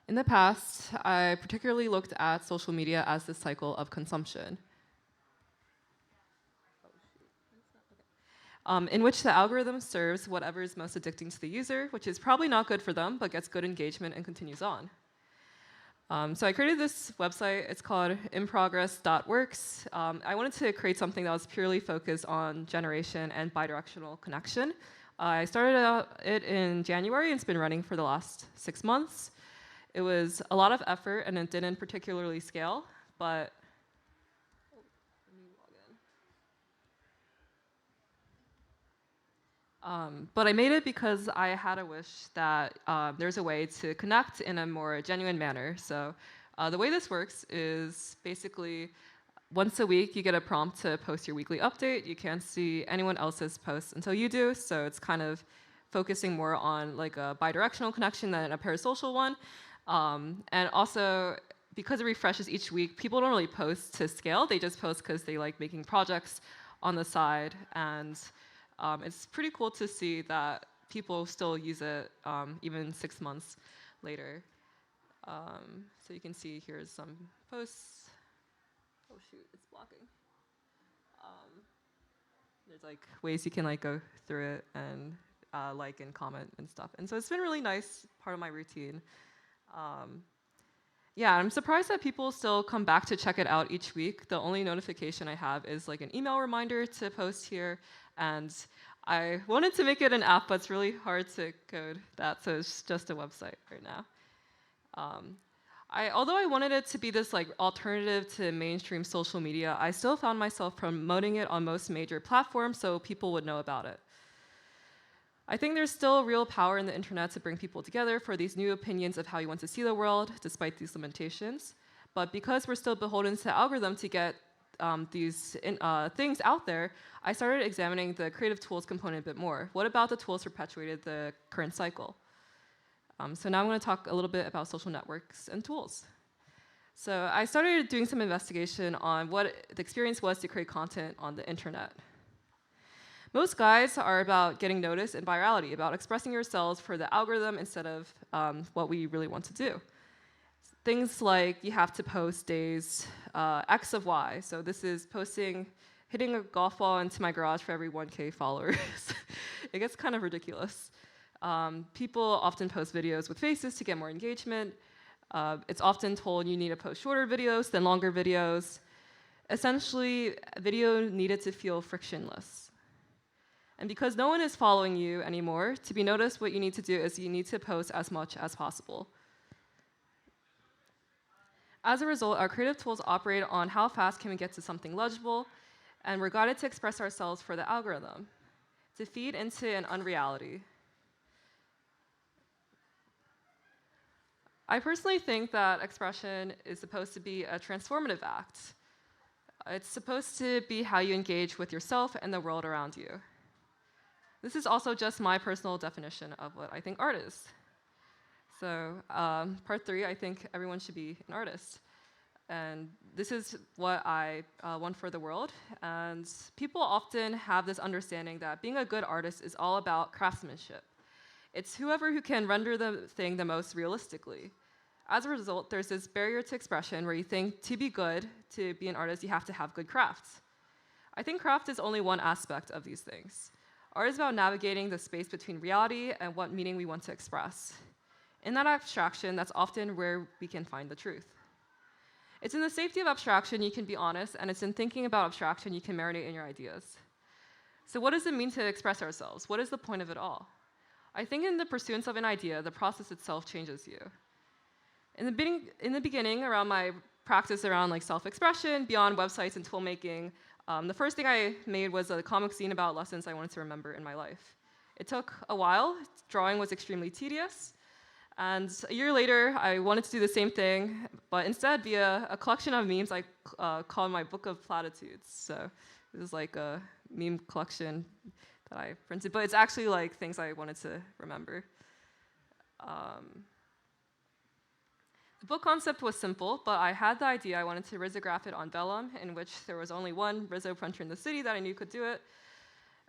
In the past, I particularly looked at social media as this cycle of consumption, in which the algorithm serves whatever is most addicting to the user, which is probably not good for them, but gets good engagement and continues on. So I created this website. It's called inprogress.works. I wanted to create something that was purely focused on generation and bidirectional connection. I started it in January, and it's been running for the last 6 months. It was a lot of effort, and it didn't particularly scale, but But I made it because I had a wish that there's a way to connect in a more genuine manner. So the way this works is basically once a week you get a prompt to post your weekly update. You can't see anyone else's posts until you do, so it's kind of focusing more on like a bidirectional connection than a parasocial one. And also, because it refreshes each week, people don't really post to scale. They just post because they like making projects on the side. And it's pretty cool to see that people still use it even 6 months later. So you can see here's some posts. Oh shoot, it's blocking. There's like ways you can like go through it and like and comment and stuff. And so it's been a really nice part of my routine. Yeah, I'm surprised that people still come back to check it out each week. The only notification I have is like an email reminder to post here. And I wanted to make it an app, but it's really hard to code that, so it's just a website right now. Although I wanted it to be this like alternative to mainstream social media, I still found myself promoting it on most major platforms so people would know about it. I think there's still real power in the internet to bring people together for these new opinions of how you want to see the world, despite these limitations. But because we're still beholden to the algorithm to get these things out there, I started examining the creative tools component a bit more. What about the tools perpetuated the current cycle? So now I'm going to talk a little bit about social networks and tools. So I started doing some investigation on what the experience was to create content on the internet. Most guides are about getting noticed and virality, about expressing yourselves for the algorithm instead of what we really want to do. Things like you have to post days X of Y. So this is hitting a golf ball into my garage for every 1K followers. It gets kind of ridiculous. People often post videos with faces to get more engagement. It's often told you need to post shorter videos than longer videos. Essentially, video needed to feel frictionless. And because no one is following you anymore, to be noticed, what you need to do is you need to post as much as possible. As a result, our creative tools operate on how fast can we get to something legible, and we're guided to express ourselves for the algorithm, to feed into an unreality. I personally think that expression is supposed to be a transformative act. It's supposed to be how you engage with yourself and the world around you. This is also just my personal definition of what I think art is. So part 3, I think everyone should be an artist. And this is what I want for the world. And people often have this understanding that being a good artist is all about craftsmanship. It's whoever who can render the thing the most realistically. As a result, there's this barrier to expression where you think to be good, to be an artist, you have to have good crafts. I think craft is only one aspect of these things. Art is about navigating the space between reality and what meaning we want to express. In that abstraction, that's often where we can find the truth. It's in the safety of abstraction you can be honest, and it's in thinking about abstraction you can marinate in your ideas. So what does it mean to express ourselves? What is the point of it all? I think in the pursuance of an idea, the process itself changes you. In the beginning, around my practice around like self-expression, beyond websites and tool making, the first thing I made was a comic zine about lessons I wanted to remember in my life. It took a while. Drawing was extremely tedious. And a year later, I wanted to do the same thing, but instead via a collection of memes I called my Book of Platitudes. So this is like a meme collection that I printed, but it's actually like things I wanted to remember. The book concept was simple, but I had the idea I wanted to risograph it on vellum, in which there was only one Rizzo printer in the city that I knew could do it.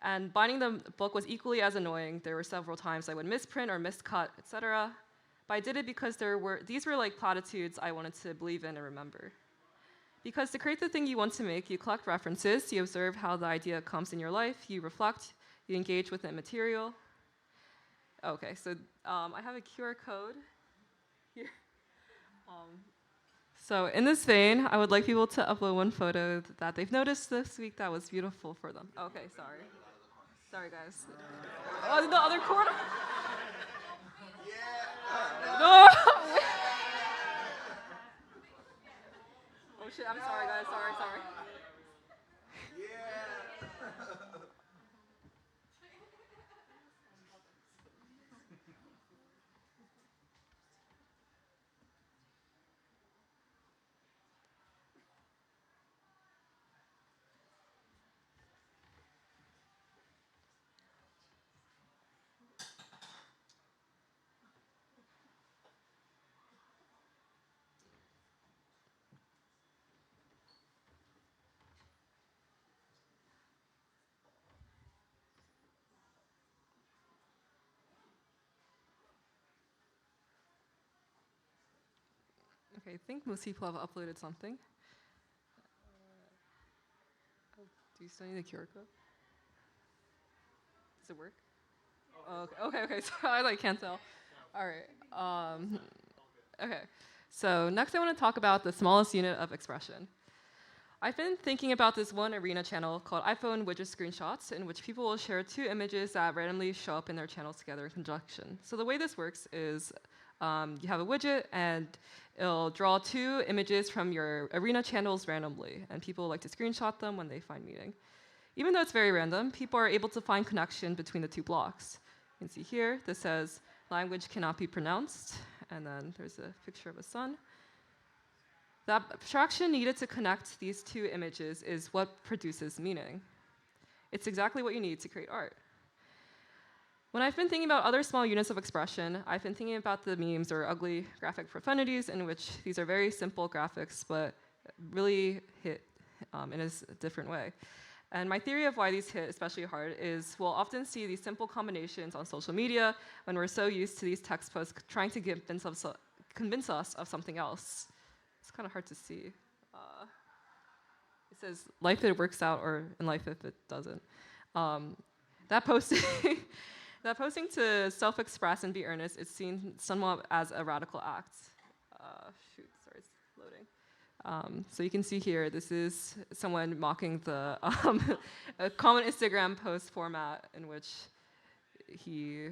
And binding the book was equally as annoying. There were several times I would misprint or miscut, etc. But I did it because these were like platitudes I wanted to believe in and remember. Because to create the thing you want to make, you collect references, you observe how the idea comes in your life, you reflect, you engage with the material. Okay, so I have a QR code here. So in this vein, I would like people to upload one photo that they've noticed this week that was beautiful for them. Okay, sorry. Sorry, guys. Oh, the other corner? No! Oh shit, I'm sorry, guys. Sorry. Okay, I think most people have uploaded something. Do you still need the QR code? Does it work? Oh, okay. So I can't tell. All right. Okay. So next I want to talk about the smallest unit of expression. I've been thinking about this one arena channel called iPhone Widget Screenshots, in which people will share 2 images that randomly show up in their channels together in conjunction. So the way this works is you have a widget, and it'll draw 2 images from your arena channels randomly, and people like to screenshot them when they find meaning. Even though it's very random, people are able to find connection between the 2 blocks. You can see here, this says, language cannot be pronounced, and then there's a picture of a sun. The abstraction needed to connect these 2 images is what produces meaning. It's exactly what you need to create art. When I've been thinking about other small units of expression, I've been thinking about the memes or ugly graphic profanities, in which these are very simple graphics, but really hit in a different way. And my theory of why these hit especially hard is we'll often see these simple combinations on social media when we're so used to these text posts trying to convince us of something else. It's kind of hard to see. It says, life it works out, or in life if it doesn't. That posting to self-express and be earnest is seen somewhat as a radical act. Shoot, sorry, it's loading. So you can see here, this is someone mocking the a common Instagram post format in which he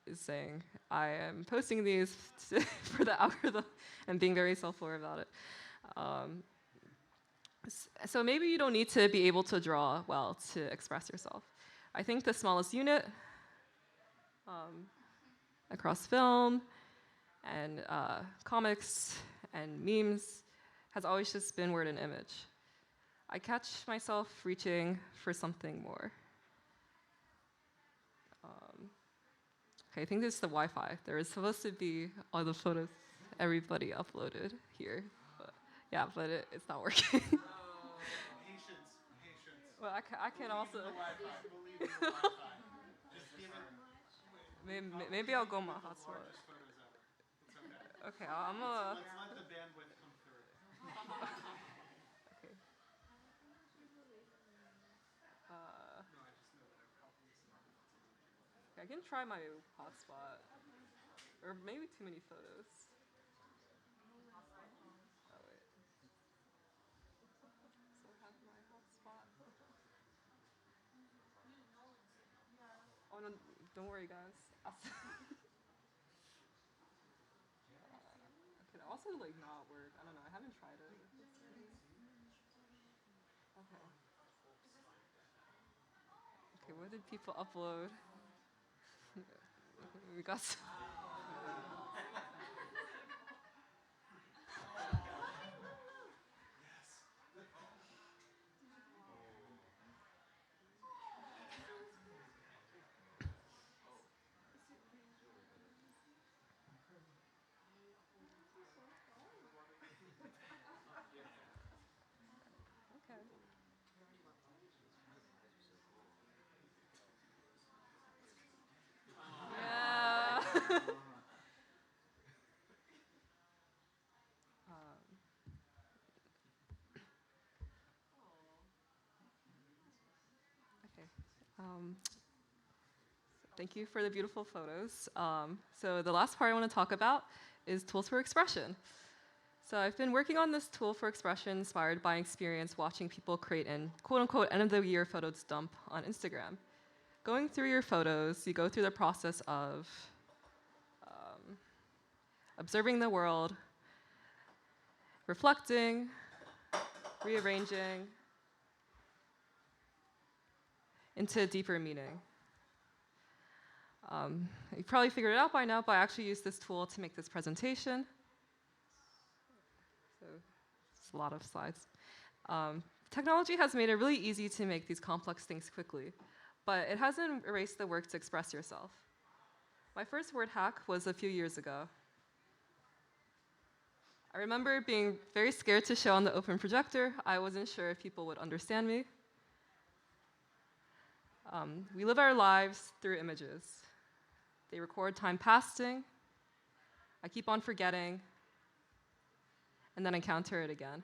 is saying, I am posting these for the algorithm, and being very self-aware about it. So maybe you don't need to be able to draw well to express yourself. I think the smallest unit across film and comics and memes has always just been word and image. I catch myself reaching for something more. Okay, I think this is the Wi-Fi. There is supposed to be all the photos everybody uploaded here. But it's not working. Patience. Well, I can also. Maybe I'll go my hotspot. Okay, I'm gonna. Let's let the bandwidth come through. Okay. I can try my hotspot, or maybe too many photos. Oh wait. So I have my hotspot. Oh no, don't worry, guys. It could also like not work. I don't know. I haven't tried it. Okay. Okay, what did people upload? We got. Okay. Yeah. Okay. Thank you for the beautiful photos. So the last part I want to talk about is tools for expression. So I've been working on this tool for expression inspired by experience watching people create an quote-unquote end-of-the-year photos dump on Instagram. Going through your photos, you go through the process of observing the world, reflecting, rearranging into a deeper meaning. You probably figured it out by now, but I actually used this tool to make this presentation. So it's a lot of slides. Technology has made it really easy to make these complex things quickly, but it hasn't erased the work to express yourself. My first WordHack was a few years ago. I remember being very scared to show on the open projector. I wasn't sure if people would understand me. We live our lives through images. They record time passing. I keep on forgetting. and then encounter it again.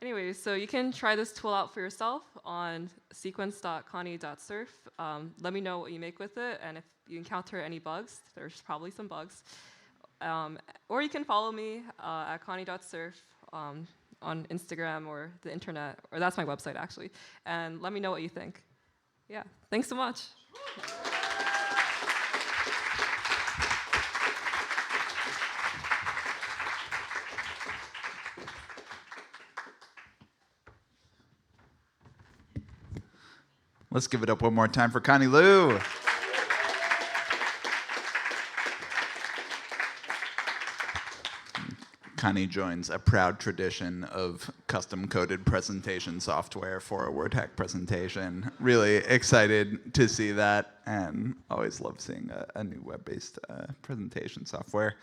Anyway, so you can try this tool out for yourself on sequence.connie.surf. Let me know what you make with it, and if you encounter any bugs, there's probably some bugs. Or you can follow me at connie.surf on Instagram or the internet, or that's my website actually, and let me know what you think. Yeah, thanks so much. Let's give it up one more time for Connie Lou. Connie joins a proud tradition of custom-coded presentation software for a WordHack presentation. Really excited to see that, and always love seeing a new web-based presentation software.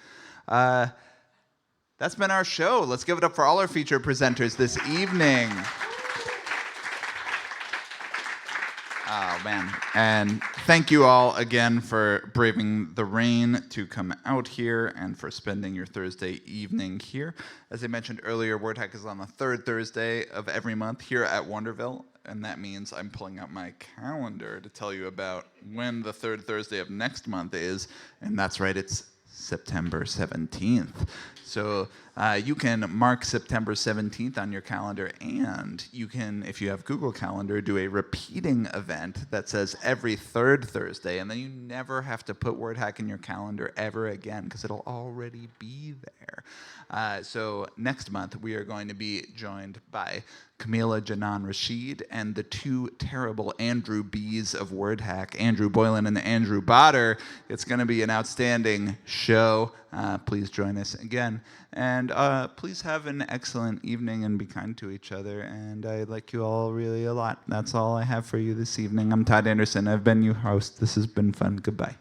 That's been our show. Let's give it up for all our featured presenters this evening. Oh, man. And thank you all again for braving the rain to come out here and for spending your Thursday evening here. As I mentioned earlier, WordHack is on the third Thursday of every month here at Wonderville, and that means I'm pulling out my calendar to tell you about when the third Thursday of next month is, and that's right, it's September 17th. So you can mark September 17th on your calendar, and you can, if you have Google Calendar, do a repeating event that says every third Thursday, and then you never have to put WordHack in your calendar ever again because it'll already be there. So next month we are going to be joined by Camila Janan Rashid and the two terrible Andrew B's of WordHack, Andrew Boylan and Andrew Botter. It's going to be an outstanding show. Please join us again. And please have an excellent evening and be kind to each other. And I like you all really a lot. That's all I have for you this evening. I'm Todd Anderson. I've been your host. This has been fun. Goodbye.